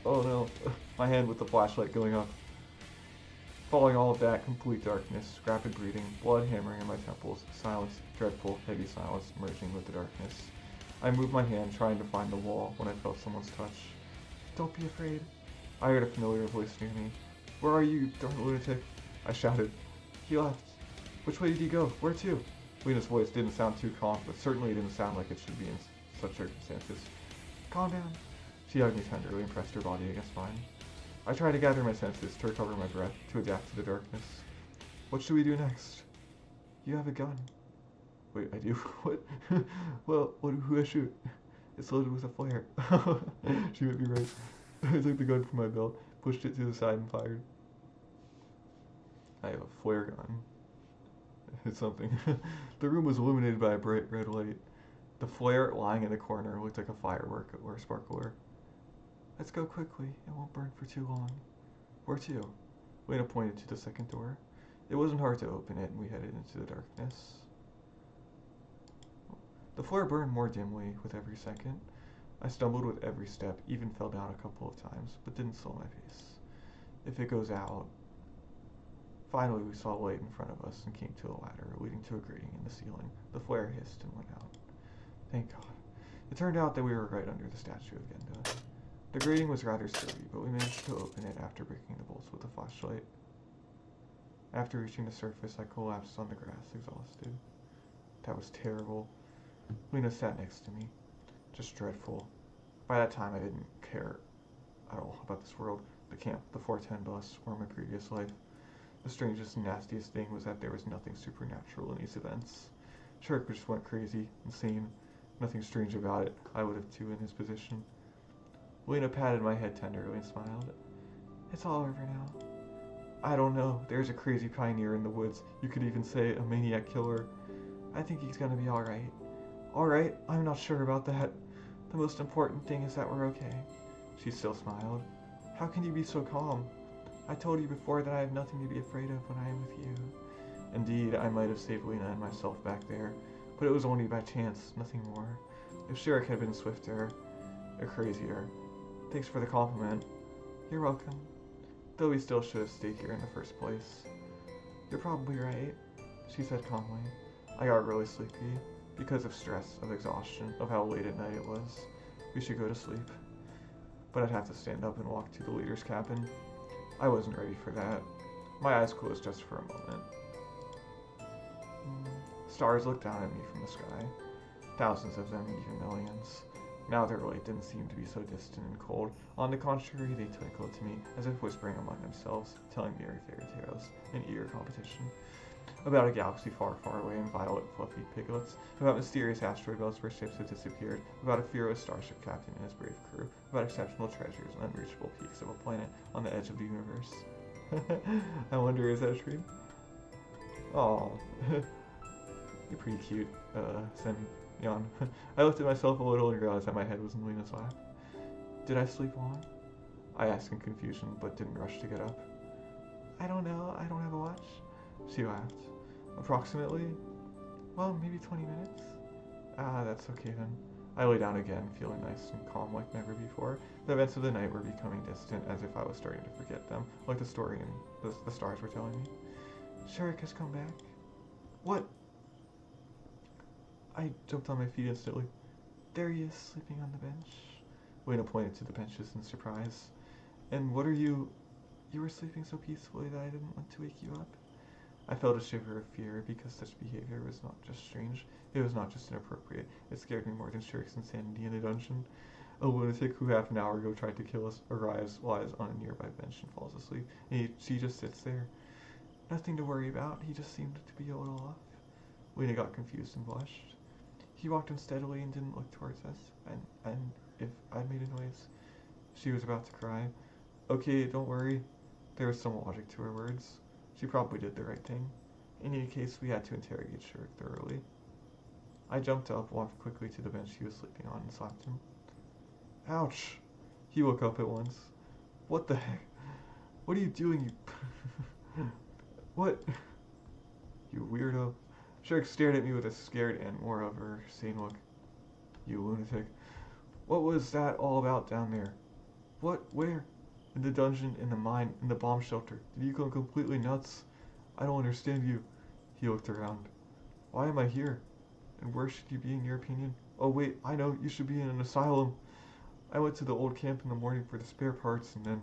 S1: Oh no, my hand with the flashlight going up. Following all of that, complete darkness, rapid breathing, blood hammering in my temples, silence, dreadful, heavy silence merging with the darkness. I moved my hand, trying to find the wall, when I felt someone's touch. Don't be afraid. I heard a familiar voice near me. Where are you, darn lunatic? I shouted. He left. Which way did he go? Where to? Lena's voice didn't sound too calm, but certainly didn't sound like it should be in such circumstances. Calm down. She hugged me tenderly and pressed her body against mine. I tried to gather my senses, to recover my breath, to adapt to the darkness. What should we do next? You have a gun. Wait, I do? What? Well, who I shoot? It's loaded with a flare. She might be right. I took the gun from my belt, pushed it to the side and fired. I have a flare gun. It's something. The room was illuminated by a bright red light. The flare lying in the corner looked like a firework or a sparkler. Let's go quickly. It won't burn for too long. Where to? Lena pointed to the second door. It wasn't hard to open it, and we headed into the darkness. The flare burned more dimly with every second. I stumbled with every step, even fell down a couple of times, but didn't slow my pace. If it goes out... Finally, we saw a light in front of us and came to a ladder leading to a grating in the ceiling. The flare hissed and went out. Thank God. It turned out that we were right under the statue of Genda. The grating was rather sturdy, but we managed to open it after breaking the bolts with a flashlight. After reaching the surface, I collapsed on the grass, exhausted. That was terrible. Lena sat next to me. Just dreadful. By that time, I didn't care at all about this world, the camp, the 410 bus, or my previous life. The strangest and nastiest thing was that there was nothing supernatural in these events. Shurik just went crazy, insane. Nothing strange about it. I would have too in his position. Lena patted my head tenderly and smiled. It's all over now. I don't know. There's a crazy pioneer in the woods. You could even say a maniac killer. I think he's gonna be alright. Alright? I'm not sure about that. The most important thing is that we're okay. She still smiled. How can you be so calm? I told you before that I have nothing to be afraid of when I am with you. Indeed, I might have saved Lena and myself back there, but it was only by chance, nothing more. If Shurik had been swifter, or crazier. Thanks for the compliment. You're welcome. Though we still should have stayed here in the first place. You're probably right, she said calmly. I got really sleepy, because of stress, of exhaustion, of how late at night it was. We should go to sleep. But I'd have to stand up and walk to the leader's cabin. I wasn't ready for that. My eyes closed just for a moment. Stars looked down at me from the sky. Thousands of them, even millions. Now their light didn't seem to be so distant and cold. On the contrary, they twinkled to me, as if whispering among themselves, telling me fairy tales in eager competition. About a galaxy far, far away and violet, fluffy piglets. About mysterious asteroid belts where ships have disappeared. About a fearless starship captain and his brave crew. About exceptional treasures and unreachable peaks of a planet on the edge of the universe. I wonder, is that a dream? Aw. You're pretty cute, Semyon. I looked at myself a little and realized that my head was in Lena's lap. Did I sleep long? I asked in confusion, but didn't rush to get up. I don't know. I don't have a watch. She laughed. Approximately? Well, maybe 20 minutes. Ah, that's okay then. I lay down again, feeling nice and calm like never before. The events of the night were becoming distant, as if I was starting to forget them, like the story and the stars were telling me. Shurik has come back. What? I jumped on my feet instantly. There he is, sleeping on the bench. Lena pointed to the benches in surprise. And what are you... You were sleeping so peacefully that I didn't want to wake you up. I felt a shiver of fear because such behavior was not just strange, it was not just inappropriate. It scared me more than Shurik's insanity in the dungeon. A lunatic who half an hour ago tried to kill us arrives, lies on a nearby bench and falls asleep, and she just sits there. Nothing to worry about, he just seemed to be a little off. Lena got confused and blushed. He walked unsteadily and didn't look towards us, and if I made a noise, she was about to cry. Okay, don't worry. There was some logic to her words. She probably did the right thing. In any case, we had to interrogate Shurik thoroughly. I jumped up, walked quickly to the bench he was sleeping on, and slapped him. Ouch! He woke up at once. What the heck? What are you doing, you... What? You weirdo. Shurik stared at me with a scared and moreover sane look. You lunatic. What was that all about down there? What? Where? In the dungeon, in the mine, in the bomb shelter. Did you go completely nuts? I don't understand you. He looked around. Why am I here? And where should you be in your opinion? Oh wait, I know, you should be in an asylum. I went to the old camp in the morning for the spare parts and then...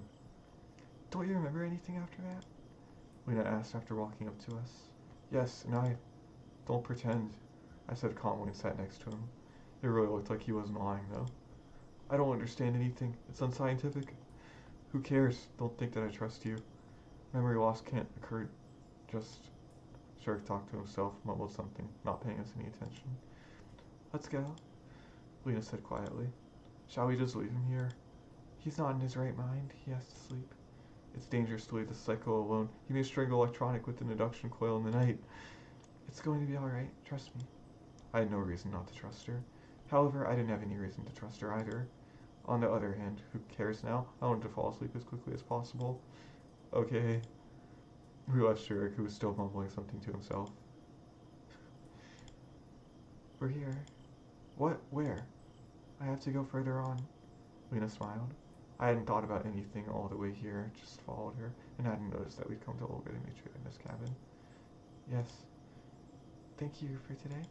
S1: Don't you remember anything after that? Lena asked after walking up to us. Yes, and I... Don't pretend, I said calmly and sat next to him. It really looked like he wasn't lying though. I don't understand anything. It's unscientific. Who cares? Don't think that I trust you. Memory loss can't occur. Just... Shurik talked to himself, mumbled something, not paying us any attention. Let's go, Lena said quietly. Shall we just leave him here? He's not in his right mind. He has to sleep. It's dangerous to leave the psycho alone. He may strangle electronic with an induction coil in the night. It's going to be alright, trust me. I had no reason not to trust her. However, I didn't have any reason to trust her either. On the other hand, who cares now? I wanted to fall asleep as quickly as possible. Okay. We left Shurik, who was still mumbling something to himself. We're here. What? Where? I have to go further on. Lena smiled. I hadn't thought about anything all the way here, just followed her, and hadn't noticed that we'd come to Olga Dmitrievna's in this cabin. Yes. Thank you for today.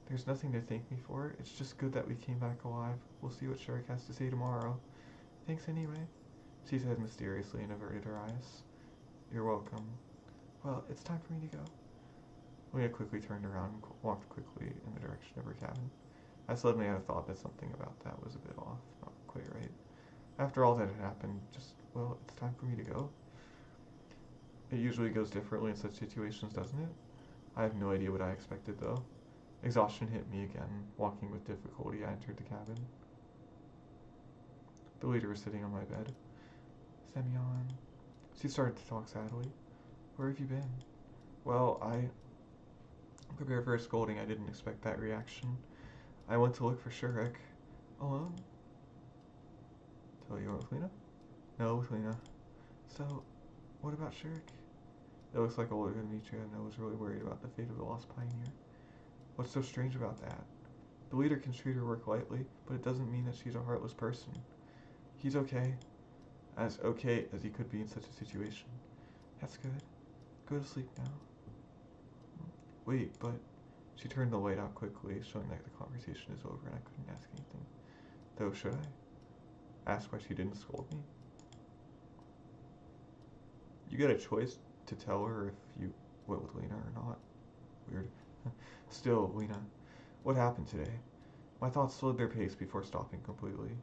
S1: There's nothing to thank me for. It's just good that we came back alive. We'll see what Shurik has to say tomorrow. Thanks anyway, she said mysteriously and averted her eyes. You're welcome. Well, it's time for me to go. Lena quickly turned around and walked quickly in the direction of her cabin. I suddenly had a thought that something about that was a bit off, not quite right. After all that had happened, well, it's time for me to go. It usually goes differently in such situations, doesn't it? I have no idea what I expected, though. Exhaustion hit me again. Walking with difficulty, I entered the cabin. The leader was sitting on my bed. Semyon. She started to talk sadly. Where have you been? Well, I prepared for a scolding. I didn't expect that reaction. I went to look for Shurik. Alone? So you went with Lena? No, with Lena. So, what about Shurik? It looks like Olga Dmitrievna was really worried about the fate of the lost pioneer. What's so strange about that? The leader can treat her work lightly, but it doesn't mean that she's a heartless person. He's okay. As okay as he could be in such a situation. That's good. Go to sleep now. Wait, but... She turned the light out quickly, showing that the conversation is over and I couldn't ask anything. Though, should I? Ask why she didn't scold me? You get a choice to tell her if you went with Lena or not. Weird. Still, Lena, what happened today? My thoughts slowed their pace before stopping completely.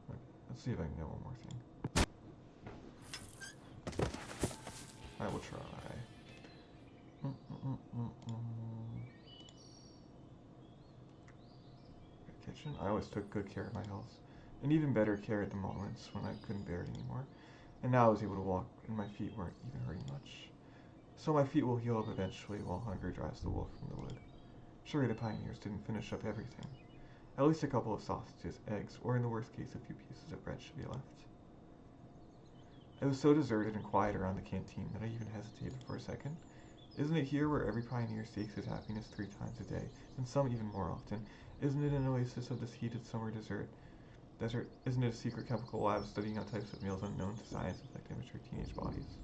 S1: Okay, let's see if I can get one more thing. I will try. Kitchen. I always took good care of my health, and even better care at the moments when I couldn't bear it anymore. And now I was able to walk, and my feet weren't even hurting much. So my feet will heal up eventually while hunger drives the wolf from the wood. Surely the pioneers didn't finish up everything. At least a couple of sausages, eggs, or in the worst case a few pieces of bread should be left. It was so deserted and quiet around the canteen that I even hesitated for a second. Isn't it here where every pioneer seeks his happiness 3 times a day, and some even more often? Isn't it an oasis of this heated summer desert? Isn't it a secret chemical lab studying out types of meals unknown to science affect immature teenage bodies?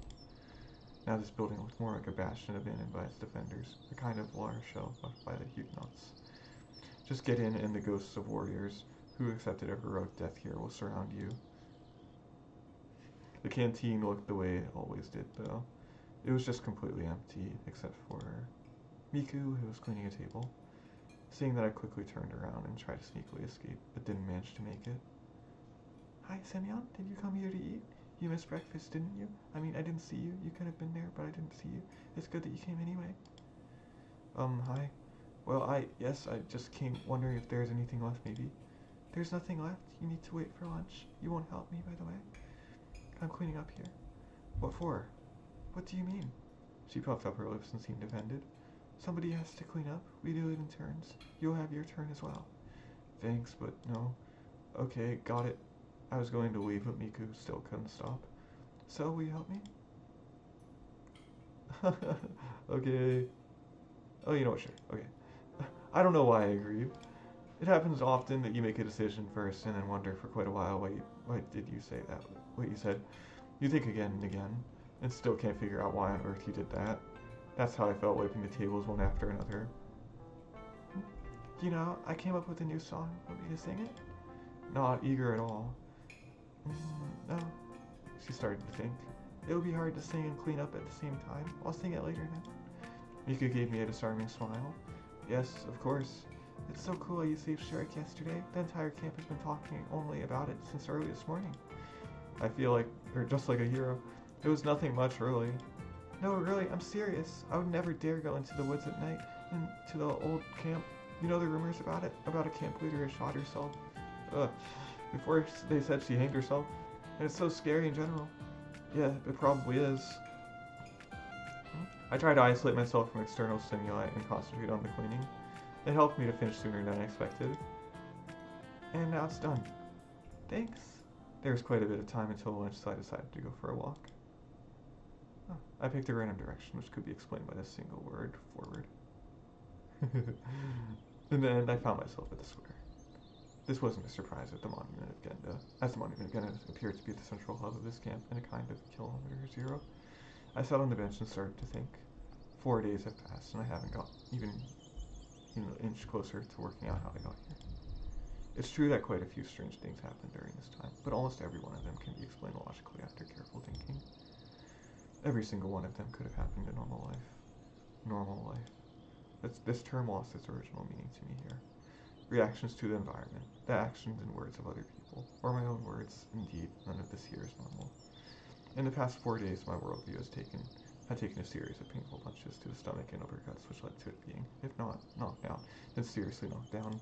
S1: Now this building looked more like a bastion abandoned by its defenders, a kind of water shell left by the Huguenots. Just get in and the ghosts of warriors who accepted a heroic death here will surround you. The canteen looked the way it always did, though. It was just completely empty, except for Miku, who was cleaning a table. Seeing that, I quickly turned around and tried to sneakily escape, but didn't manage to make it. Hi, Semyon, did you come here to eat? You missed breakfast, didn't you? I mean, I didn't see you. You could have been there, but I didn't see you. It's good that you came anyway. Hi. Well, yes, I just came wondering if there's anything left, maybe. There's nothing left. You need to wait for lunch. You won't help me, by the way. I'm cleaning up here. What for? What do you mean? She puffed up her lips and seemed offended. Somebody has to clean up. We do it in turns. You'll have your turn as well. Thanks, but no. Okay, got it. I was going to leave, but Miku still couldn't stop. So, will you help me? Okay. Oh, you know what, sure. Okay. I don't know why I agreed. It happens often that you make a decision first and then wonder for quite a while why did you say that, what you said. You think again and again, and still can't figure out why on earth you did that. That's how I felt wiping the tables one after another. You know, I came up with a new song. Want me to sing it? Not eager at all. No. She started to think. It would be hard to sing and clean up at the same time. I'll sing it later then. Miku gave me a disarming smile. Yes, of course. It's so cool you saved Shurik yesterday. The entire camp has been talking only about it since early this morning. I feel like, or just like a hero. It was nothing much, really. No, really, I'm serious. I would never dare go into the woods at night. And to the old camp. You know the rumors about it? About a camp leader who shot herself? Ugh. Before they said she hanged herself. And it's so scary in general. Yeah, it probably is. I tried to isolate myself from external stimuli and concentrate on the cleaning. It helped me to finish sooner than I expected. And now it's done. Thanks. There was quite a bit of time until lunch, so I decided to go for a walk. Oh, I picked a random direction, which could be explained by this single word, forward. In the end, I found myself at the square. This wasn't a surprise at the Monument of Genda, as the Monument of Genda appeared to be the central hub of this camp and a kind of kilometer zero. I sat on the bench and started to think. 4 days have passed, and I haven't got even an inch closer to working out how I got here. It's true that quite a few strange things happened during this time, but almost every one of them can be explained logically after careful thinking. Every single one of them could have happened in normal life. Normal life. This term lost its original meaning to me here. Reactions to the environment, the actions and words of other people, or my own words. Indeed, none of this here is normal. In the past 4 days, my worldview had taken a series of painful punches to the stomach and uppercuts, which led to it being, if not knocked down, then seriously knocked down.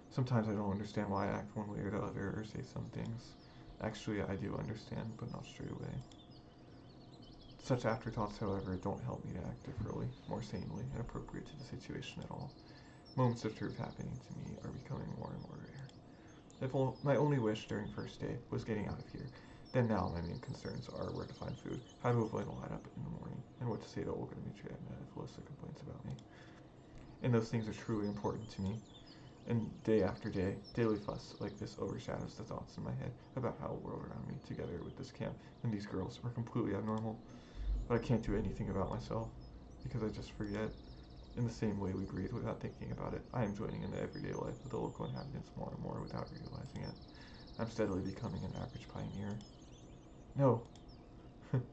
S1: Sometimes I don't understand why I act one way or the other, or say some things. Actually, I do understand, but not straight away. Such afterthoughts, however, don't help me to act differently, more sanely, and appropriate to the situation at all. Moments of truth happening to me are becoming more and more rare. My only wish during first day was getting out of here, then now my main concerns are where to find food, how to avoid a lineup in the morning, and what to say to Olga Dmitrievna if Alyssa complains about me. And those things are truly important to me. And day after day, daily fuss like this overshadows the thoughts in my head about how the world around me, together with this camp and these girls, are completely abnormal. But I can't do anything about myself, because I just forget. In the same way we breathe without thinking about it, I am joining in the everyday life of the local inhabitants more and more without realizing it. I'm steadily becoming an average pioneer. No.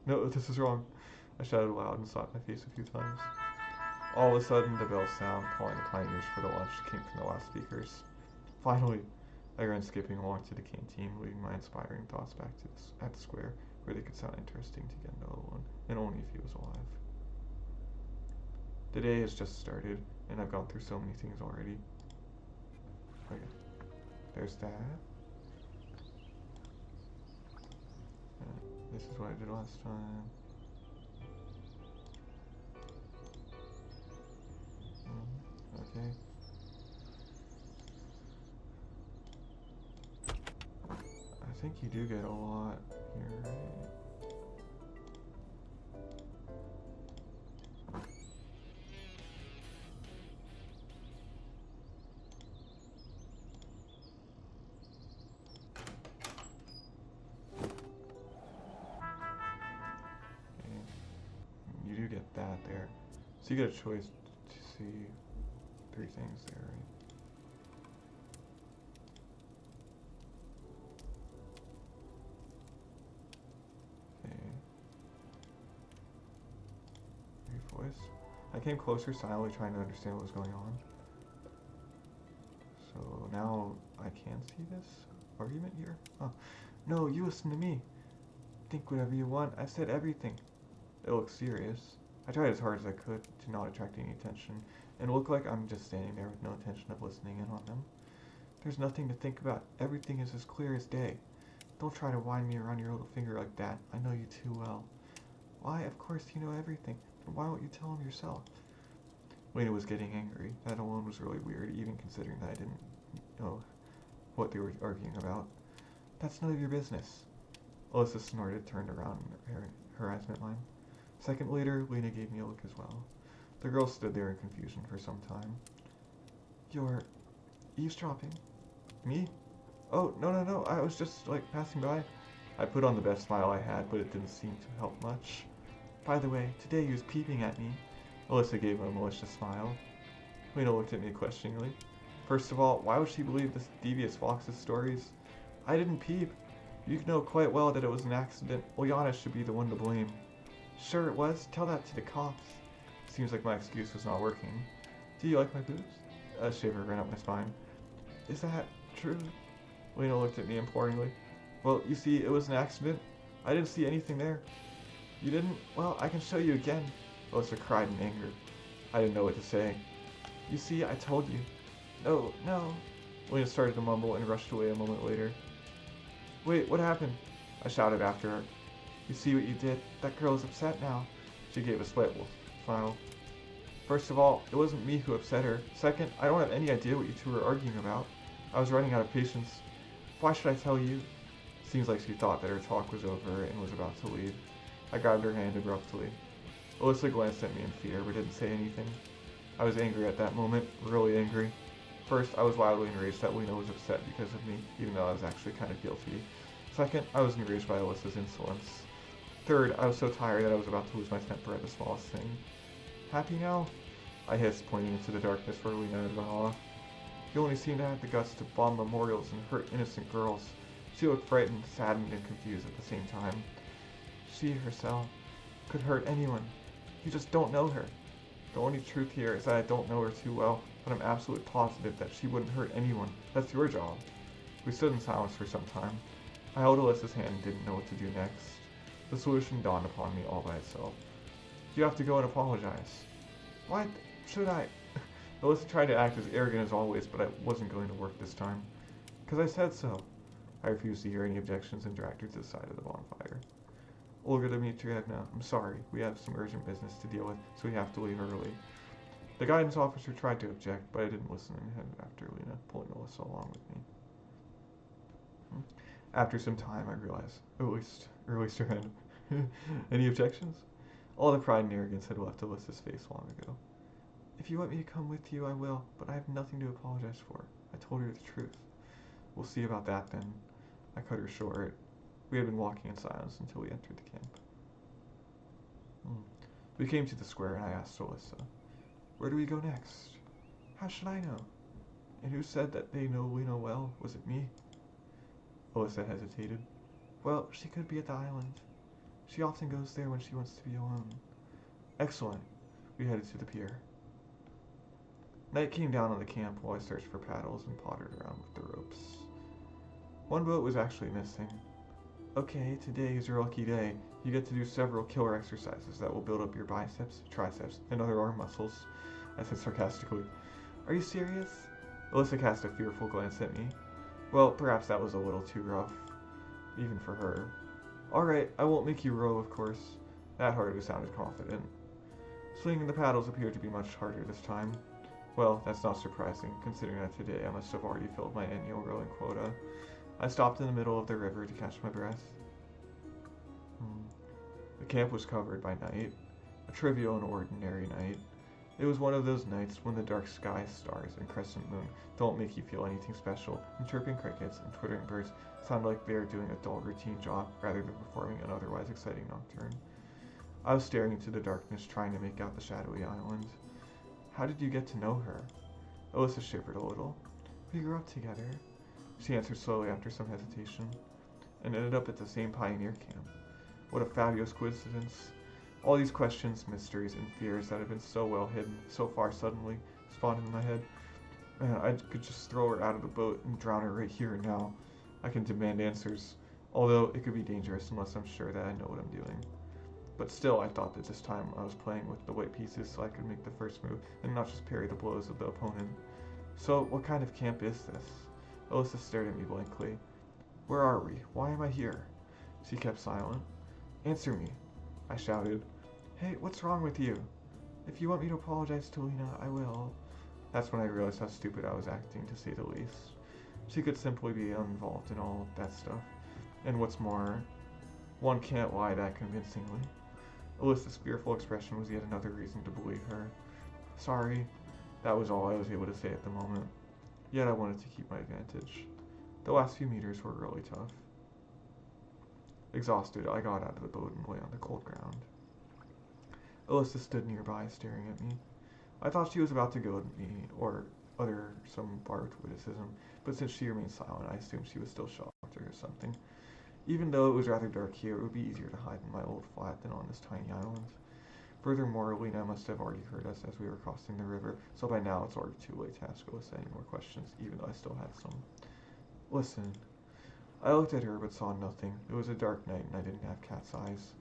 S1: No, this is wrong. I shouted aloud and slapped my face a few times. All of a sudden, the bell sound calling the pioneers for the lunch came from the loudspeakers. Finally, I ran skipping along to the canteen, leaving my inspiring thoughts back at the square, where they could sound interesting to Gendo alone, and only if he was alive. The day has just started, and I've gone through so many things already. Okay, there's that. This is what I did last time. Okay. I think you do get a lot here, right? You do get that there. So you get a choice to see 3 things there, right? Okay. Your voice. I came closer, silently trying to understand what was going on. So now I can see this argument here? Oh. No, you listen to me. Think whatever you want. I said everything. It looks serious. I tried as hard as I could to not attract any attention, and look like I'm just standing there with no intention of listening in on them. There's nothing to think about. Everything is as clear as day. Don't try to wind me around your little finger like that. I know you too well. Why, of course you know everything. Then why won't you tell him yourself? Lena was getting angry. That alone was really weird, even considering that I didn't know what they were arguing about. That's none of your business. Alyssa snorted, turned around in her harassment line. A second later, Lena gave me a look as well. The girl stood there in confusion for some time. You're eavesdropping? Me? Oh, no, I was just, passing by. I put on the best smile I had, but it didn't seem to help much. By the way, today you was peeping at me. Alyssa gave a malicious smile. Lena looked at me questioningly. First of all, why would she believe this devious fox's stories? I didn't peep. You know quite well that it was an accident. Ulyana should be the one to blame. Sure it was. Tell that to the cops. Seems like my excuse was not working. Do you like my boobs? A shiver ran up my spine. Is that true? Lena looked at me imploringly. Well, you see, it was an accident. I didn't see anything there. You didn't? Well, I can show you again. Alyssa cried in anger. I didn't know what to say. You see, I told you. No, no. Lena started to mumble and rushed away a moment later. Wait, what happened? I shouted after her. You see what you did? That girl is upset now. She gave a slight smile. First of all, it wasn't me who upset her. Second, I don't have any idea what you two were arguing about. I was running out of patience. Why should I tell you? Seems like she thought that her talk was over and was about to leave. I grabbed her hand abruptly. Alyssa glanced at me in fear but didn't say anything. I was angry at that moment, really angry. First, I was wildly enraged that Lena was upset because of me, even though I was actually kind of guilty. Second, I was enraged by Alyssa's insolence. Third, I was so tired that I was about to lose my temper at the smallest thing. Happy now? I hissed, pointing into the darkness where Lena had run off. You only seem to have the guts to bomb memorials and hurt innocent girls. She looked frightened, saddened, and confused at the same time. She herself could hurt anyone. You just don't know her. The only truth here is that I don't know her too well, but I'm absolutely positive that she wouldn't hurt anyone. That's your job. We stood in silence for some time. I held Alyssa's hand and didn't know what to do next. The solution dawned upon me all by itself. You have to go and apologize. Why should I? Alyssa tried to act as arrogant as always, but it wasn't going to work this time. Because I said so. I refused to hear any objections and dragged her to the side of the bonfire. Olga Dmitrievna, I'm sorry. We have some urgent business to deal with, so we have to leave early. The guidance officer tried to object, but I didn't listen and headed after Lena, pulling Alyssa along with me. After some time, I realized, or at least her hand. Any objections? All the pride and arrogance had left Alyssa's face long ago. If you want me to come with you, I will, but I have nothing to apologize for. I told her the truth. We'll see about that then. I cut her short. We had been walking in silence until we entered the camp. We came to the square and I asked Alyssa, where do we go next? How should I know? And who said that they know Lena well? Was it me? Alyssa hesitated. Well, she could be at the island. She often goes there when she wants to be alone. Excellent. We headed to the pier. Night came down on the camp while I searched for paddles and pottered around with the ropes. One boat was actually missing. Okay, today is your lucky day. You get to do several killer exercises that will build up your biceps, triceps, and other arm muscles. I said sarcastically. Are you serious? Alyssa cast a fearful glance at me. Well, perhaps that was a little too rough. Even for her. Alright, I won't make you row, of course. That hardly sounded confident. Swinging the paddles appeared to be much harder this time. Well, that's not surprising, considering that today I must have already filled my annual rowing quota. I stopped in the middle of the river to catch my breath. The camp was covered by night, a trivial and ordinary night. It was one of those nights when the dark sky, stars, and crescent moon don't make you feel anything special, and chirping crickets and twittering birds sound like they are doing a dull routine job rather than performing an otherwise exciting nocturne. I was staring into the darkness, trying to make out the shadowy island. How did you get to know her? Alyssa shivered a little. We grew up together. She answered slowly after some hesitation, and ended up at the same pioneer camp. What a fabulous coincidence. All these questions, mysteries, and fears that had been so well hidden, so far suddenly, spawned in my head. Man, I could just throw her out of the boat and drown her right here and now. I can demand answers, although it could be dangerous unless I'm sure that I know what I'm doing. But still, I thought that this time I was playing with the white pieces so I could make the first move and not just parry the blows of the opponent. So, what kind of camp is this? Alyssa stared at me blankly. Where are we? Why am I here? She kept silent. Answer me, I shouted. Hey, what's wrong with you? If you want me to apologize to Lena, I will. That's when I realized how stupid I was acting, to say the least. She could simply be involved in all that stuff. And what's more, one can't lie that convincingly. Alyssa's fearful expression was yet another reason to believe her. Sorry, that was all I was able to say at the moment. Yet I wanted to keep my advantage. The last few meters were really tough. Exhausted, I got out of the boat and lay on the cold ground. Alyssa stood nearby, staring at me. I thought she was about to go at me, or utter some barbed witticism, but since she remained silent, I assumed she was still shocked or something. Even though it was rather dark here, it would be easier to hide in my old flat than on this tiny island. Furthermore, Lena must have already heard us as we were crossing the river, so by now it's already too late to ask Alyssa any more questions, even though I still had some. Listen. I looked at her but saw nothing. It was a dark night and I didn't have cat's eyes.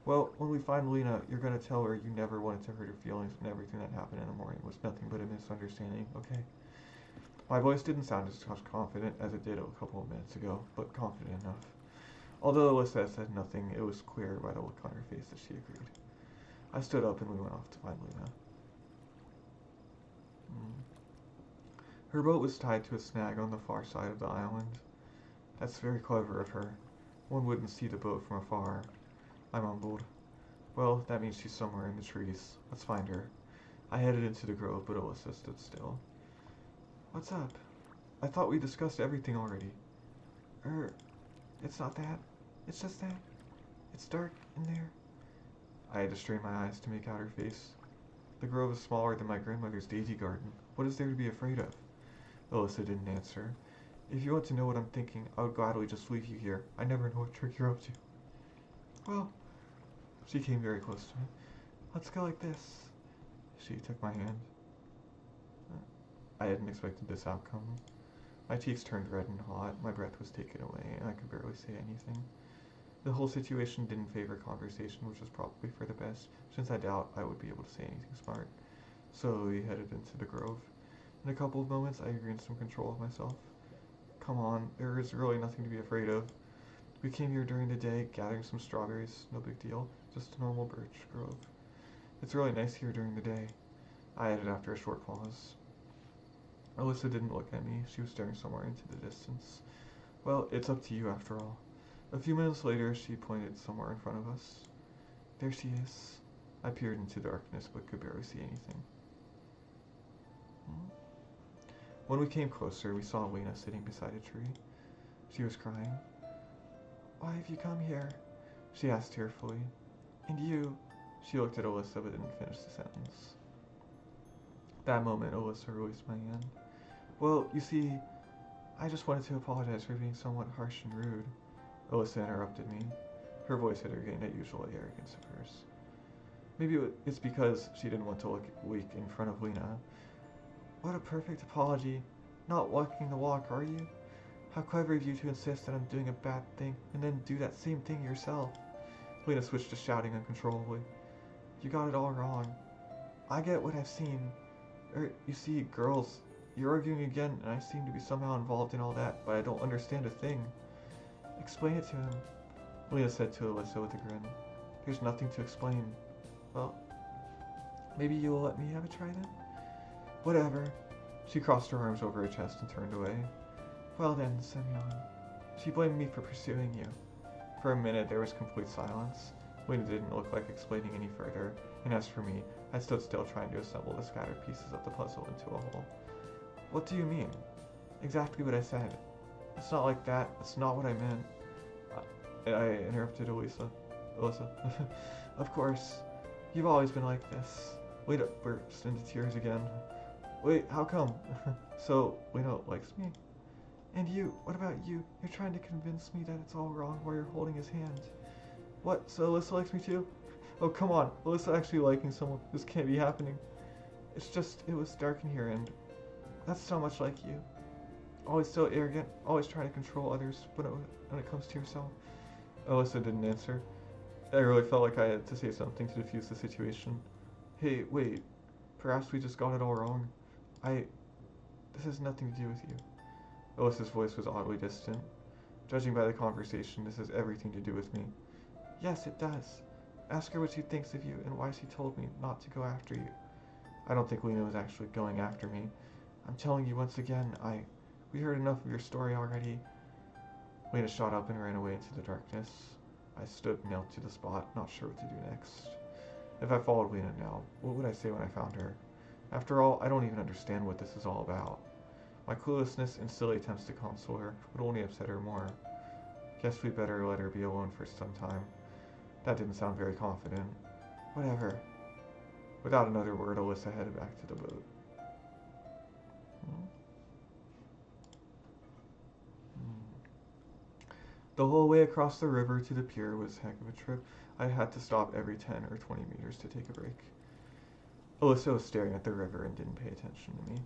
S1: Well, when we find Lena, you're gonna tell her you never wanted to hurt her feelings and everything that happened in the morning was nothing but a misunderstanding, okay? My voice didn't sound as confident as it did a couple of minutes ago, but confident enough. Although Alyssa said nothing, it was clear by the look on her face that she agreed. I stood up and we went off to find Lena. Her boat was tied to a snag on the far side of the island. That's very clever of her. One wouldn't see the boat from afar. I mumbled. Well, that means she's somewhere in the trees. Let's find her. I headed into the grove, but Alyssa stood still. What's up? I thought we discussed everything already. It's not that. It's just that. It's dark in there. I had to strain my eyes to make out her face. The grove is smaller than my grandmother's daisy garden. What is there to be afraid of? Alyssa didn't answer. If you want to know what I'm thinking, I would gladly just leave you here. I never know what trick you're up to. Well, she came very close to me. Let's go like this. She took my hand. I hadn't expected this outcome. My cheeks turned red and hot, my breath was taken away, and I could barely say anything. The whole situation didn't favor conversation, which was probably for the best, since I doubt I would be able to say anything smart. So we headed into the grove. In a couple of moments, I regained some control of myself. Come on, there is really nothing to be afraid of. We came here during the day, gathering some strawberries, no big deal, just a normal birch grove. It's really nice here during the day, I added after a short pause. Alyssa didn't look at me, she was staring somewhere into the distance. Well, it's up to you after all. A few minutes later, she pointed somewhere in front of us. There she is. I peered into the darkness but could barely see anything. When we came closer, we saw Lena sitting beside a tree. She was crying. Why have you come here? She asked tearfully. And you? She looked at Alyssa but didn't finish the sentence. That moment, Alyssa released my hand. Well, you see, I just wanted to apologize for being somewhat harsh and rude. Alyssa interrupted me. Her voice had regained that usual arrogance of hers. Maybe it's because she didn't want to look weak in front of Lena. What a perfect apology. Not walking the walk, are you? How clever of you to insist that I'm doing a bad thing and then do that same thing yourself. Lena switched to shouting uncontrollably. You got it all wrong. I get what I've seen. You see, girls, you're arguing again and I seem to be somehow involved in all that, but I don't understand a thing. Explain it to him, Lena said to Alyssa with a grin. There's nothing to explain. Well, maybe you will let me have a try then? Whatever. She crossed her arms over her chest and turned away. Well then, Semyon. She blamed me for pursuing you. For a minute there was complete silence. Lena didn't look like explaining any further, and as for me, I stood still trying to assemble the scattered pieces of the puzzle into a whole. What do you mean? Exactly what I said. It's not like that. It's not what I meant. I interrupted Alyssa. Of course. You've always been like this. Lena burst into tears again. Wait, how come? So, Lena likes me? And you, what about you? You're trying to convince me that it's all wrong while you're holding his hand. What, so Alyssa likes me too? Oh, come on, Alyssa actually liking someone. This can't be happening. It's just, it was dark in here and that's so much like you. Always so arrogant, always trying to control others, but when it comes to yourself. Alyssa didn't answer. I really felt like I had to say something to defuse the situation. Hey, wait, perhaps we just got it all wrong. This has nothing to do with you. Alyssa's voice was oddly distant. Judging by the conversation, this has everything to do with me. Yes, it does. Ask her what she thinks of you and why she told me not to go after you. I don't think Lena was actually going after me. I'm telling you once again, we heard enough of your story already. Lena shot up and ran away into the darkness. I stood nailed to the spot, not sure what to do next. If I followed Lena now, what would I say when I found her? After all, I don't even understand what this is all about. My cluelessness and silly attempts to console her would only upset her more. Guess we better let her be alone for some time. That didn't sound very confident. Whatever. Without another word, Alyssa headed back to the boat. The whole way across the river to the pier was a heck of a trip. I had to stop every 10 or 20 meters to take a break. Alyssa was staring at the river and didn't pay attention to me.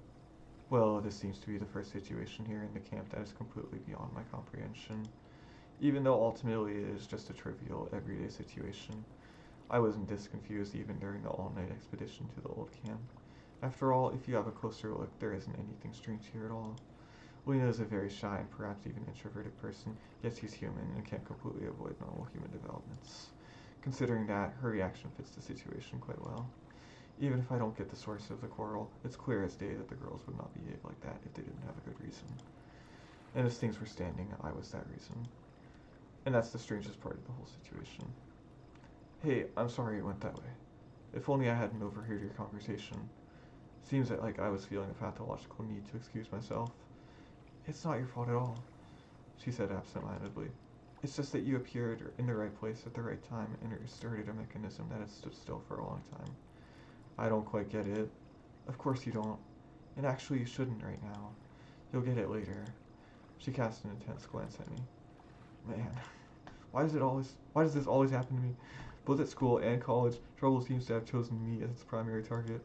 S1: Well, this seems to be the first situation here in the camp that is completely beyond my comprehension. Even though ultimately it is just a trivial, everyday situation, I wasn't this confused even during the all-night expedition to the old camp. After all, if you have a closer look, there isn't anything strange here at all. Lena is a very shy and perhaps even introverted person, yet she's human and can't completely avoid normal human developments. Considering that, her reaction fits the situation quite well. Even if I don't get the source of the quarrel, it's clear as day that the girls would not behave like that if they didn't have a good reason. And as things were standing, I was that reason. And that's the strangest part of the whole situation. Hey, I'm sorry it went that way. If only I hadn't overheard your conversation. Seems that like I was feeling a pathological need to excuse myself. It's not your fault at all, she said absent-mindedly. It's just that you appeared in the right place at the right time and it started a mechanism that had stood still for a long time. I don't quite get it. Of course you don't. And actually you shouldn't right now. You'll get it later. She cast an intense glance at me. Man, why does this always happen to me? Both at school and college, trouble seems to have chosen me as its primary target.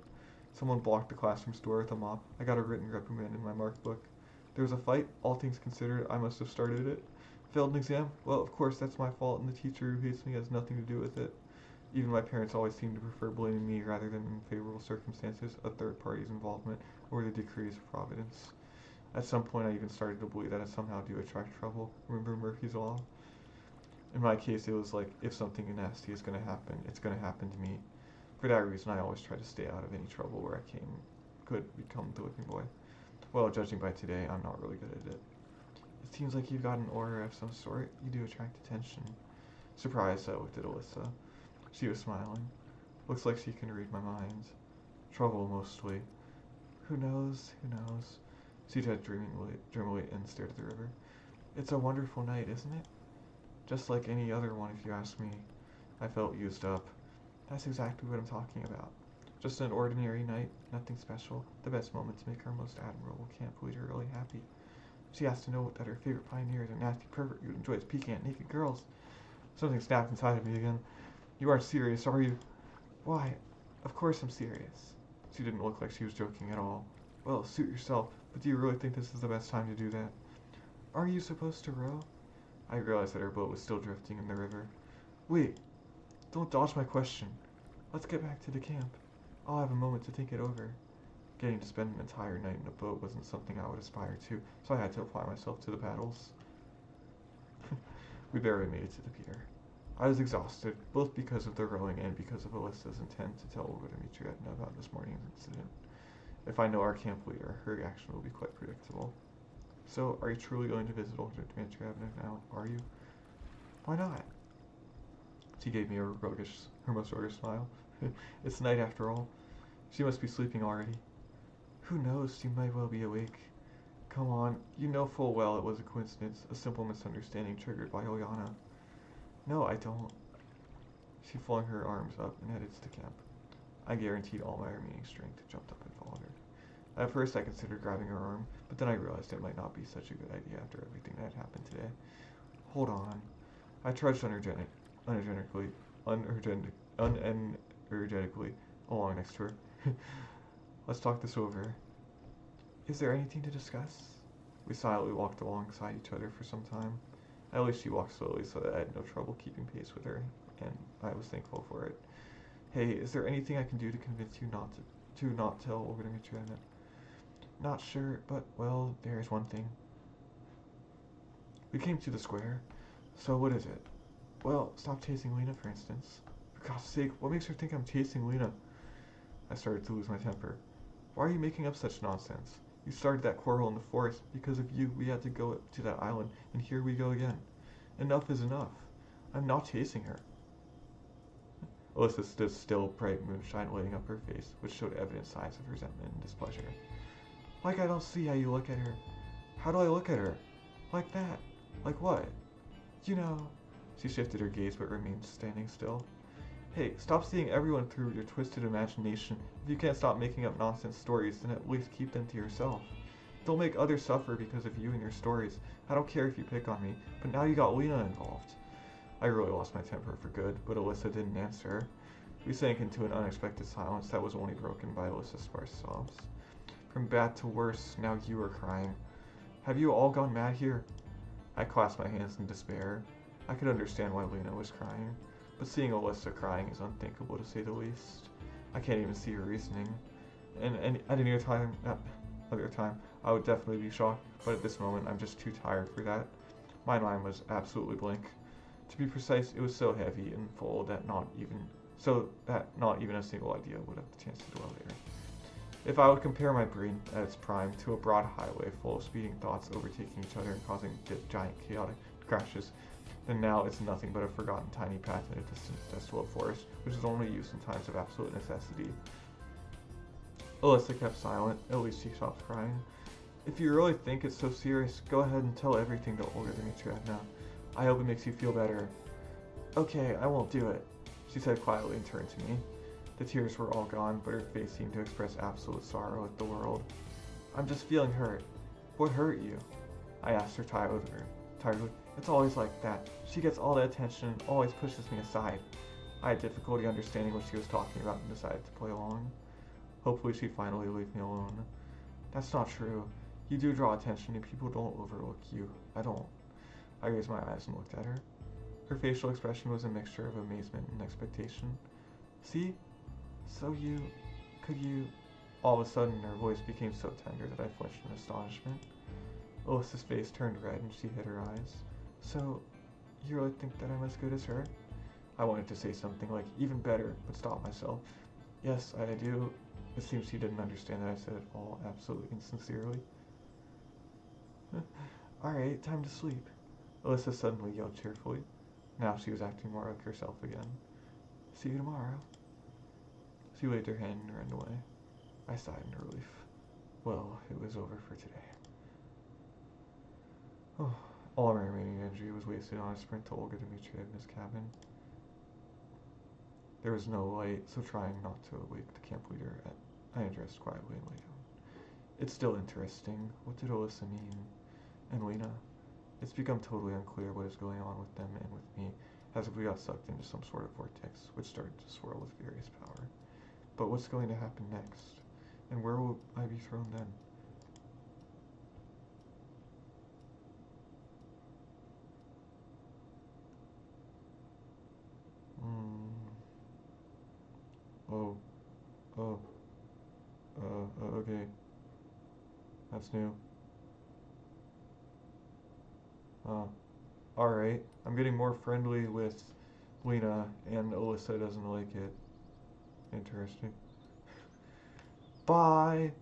S1: Someone blocked the classroom door with a mop. I got a written reprimand in my mark book. There was a fight. All things considered, I must have started it. Failed an exam? Well, of course, that's my fault, and the teacher who hates me has nothing to do with it. Even my parents always seem to prefer blaming me rather than in favorable circumstances, a third party's involvement, or the decrees of providence. At some point, I even started to believe that I somehow do attract trouble. Remember Murphy's Law? In my case, it was like, if something nasty is going to happen, it's going to happen to me. For that reason, I always try to stay out of any trouble where I could become the whipping boy. Well, judging by today, I'm not really good at it. It seems like you've got an aura of some sort. You do attract attention. Surprised, I looked at Alisa. She was smiling. Looks like she can read my mind. Trouble, mostly. Who knows? Who knows? She said dreamily and stared at the river. It's a wonderful night, isn't it? Just like any other one, if you ask me. I felt used up. That's exactly what I'm talking about. Just an ordinary night, nothing special. The best moment to make our most admirable camp leader really happy. She has to know that her favorite pioneer is a nasty pervert who enjoys peeking at naked girls. Something snapped inside of me again. You aren't serious, are you? Why? Of course I'm serious. She didn't look like she was joking at all. Well, suit yourself, but do you really think this is the best time to do that? Aren't you supposed to row? I realized that her boat was still drifting in the river. Wait, don't dodge my question. Let's get back to the camp. I'll have a moment to think it over. Getting to spend an entire night in a boat wasn't something I would aspire to, so I had to apply myself to the paddles. We barely made it to the pier. I was exhausted, both because of the rowing and because of Alisa's intent to tell Dimitrievna about this morning's incident. If I know our camp leader, her reaction will be quite predictable. So, are you truly going to visit Olga Dimitrievna now, are you? Why not? She gave me her most roguish smile. It's night after all. She must be sleeping already. Who knows, she might well be awake. Come on, you know full well it was a coincidence, a simple misunderstanding triggered by Olyana. No, I don't. She flung her arms up and headed to the camp. I guaranteed all my remaining strength, jumped up and followed her. At first I considered grabbing her arm, but then I realized it might not be such a good idea after everything that had happened today. Hold on. I trudged unenergetically along next to her. Let's talk this over. Is there anything to discuss? We silently walked alongside each other for some time. At least she walked slowly so that I had no trouble keeping pace with her, and I was thankful for it. Hey, is there anything I can do to convince you not tell Olga Dimitrievna? Not sure, but, well, there's one thing. We came to the square. So what is it? Well, stop chasing Lena, for instance. For God's sake, what makes her think I'm chasing Lena? I started to lose my temper. Why are you making up such nonsense? You started that quarrel in the forest. Because of you, we had to go to that island, and here we go again. Enough is enough. I'm not chasing her. Alisa stood still, bright moonshine lighting up her face, which showed evident signs of resentment and displeasure. Like I don't see how you look at her. How do I look at her? Like that. Like what? You know... She shifted her gaze but remained standing still. Hey, stop seeing everyone through your twisted imagination. If you can't stop making up nonsense stories, then at least keep them to yourself. Don't make others suffer because of you and your stories. I don't care if you pick on me, but now you got Lena involved. I really lost my temper for good, but Alisa didn't answer. We sank into an unexpected silence that was only broken by Alisa's sparse sobs. From bad to worse, now you are crying. Have you all gone mad here? I clasped my hands in despair. I could understand why Lena was crying, But seeing Alyssa crying is unthinkable to say the least. I can't even see her reasoning. And at any other time, I would definitely be shocked, but at this moment, I'm just too tired for that. My mind was absolutely blank. To be precise, it was so heavy and full that not even a single idea would have the chance to dwell there. If I would compare my brain at its prime to a broad highway full of speeding thoughts overtaking each other and causing giant chaotic crashes, then now it's nothing but a forgotten tiny path in a distant desolate forest, which is only used in times of absolute necessity. Alyssa kept silent. At least she stopped crying. If you really think it's so serious, go ahead and tell everything to Olga Dmitrievna. I hope it makes you feel better. Okay, I won't do it, she said quietly and turned to me. The tears were all gone, but her face seemed to express absolute sorrow at the world. I'm just feeling hurt. What hurt you? I asked her tiredly. It's always like that. She gets all the attention and always pushes me aside. I had difficulty understanding what she was talking about and decided to play along. Hopefully she'd finally leave me alone. That's not true. You do draw attention and people don't overlook you. I don't. I raised my eyes and looked at her. Her facial expression was a mixture of amazement and expectation. See? So could you... All of a sudden her voice became so tender that I flinched in astonishment. Alyssa's face turned red and she hid her eyes. So, you really think that I'm as good as her? I wanted to say something like, even better, but stopped myself. Yes, I do. It seems she didn't understand that I said it all absolutely insincerely. Alright, time to sleep. Alyssa suddenly yelled cheerfully. Now she was acting more like herself again. See you tomorrow. She waved her hand and ran away. I sighed in relief. Well, it was over for today. Oh, all my remaining energy was wasted on a sprint to Olga Dmitrievna's cabin. There was no light, so trying not to wake the camp leader, I undressed quietly and lay down. It's still interesting. What did Alyssa mean? And Lena? It's become totally unclear what is going on with them and with me, as if we got sucked into some sort of vortex, which started to swirl with furious power. But what's going to happen next? And where will I be thrown then? Oh. Oh. Okay. That's new. Alright. I'm getting more friendly with Lena, and Alyssa doesn't like it. Interesting. Bye!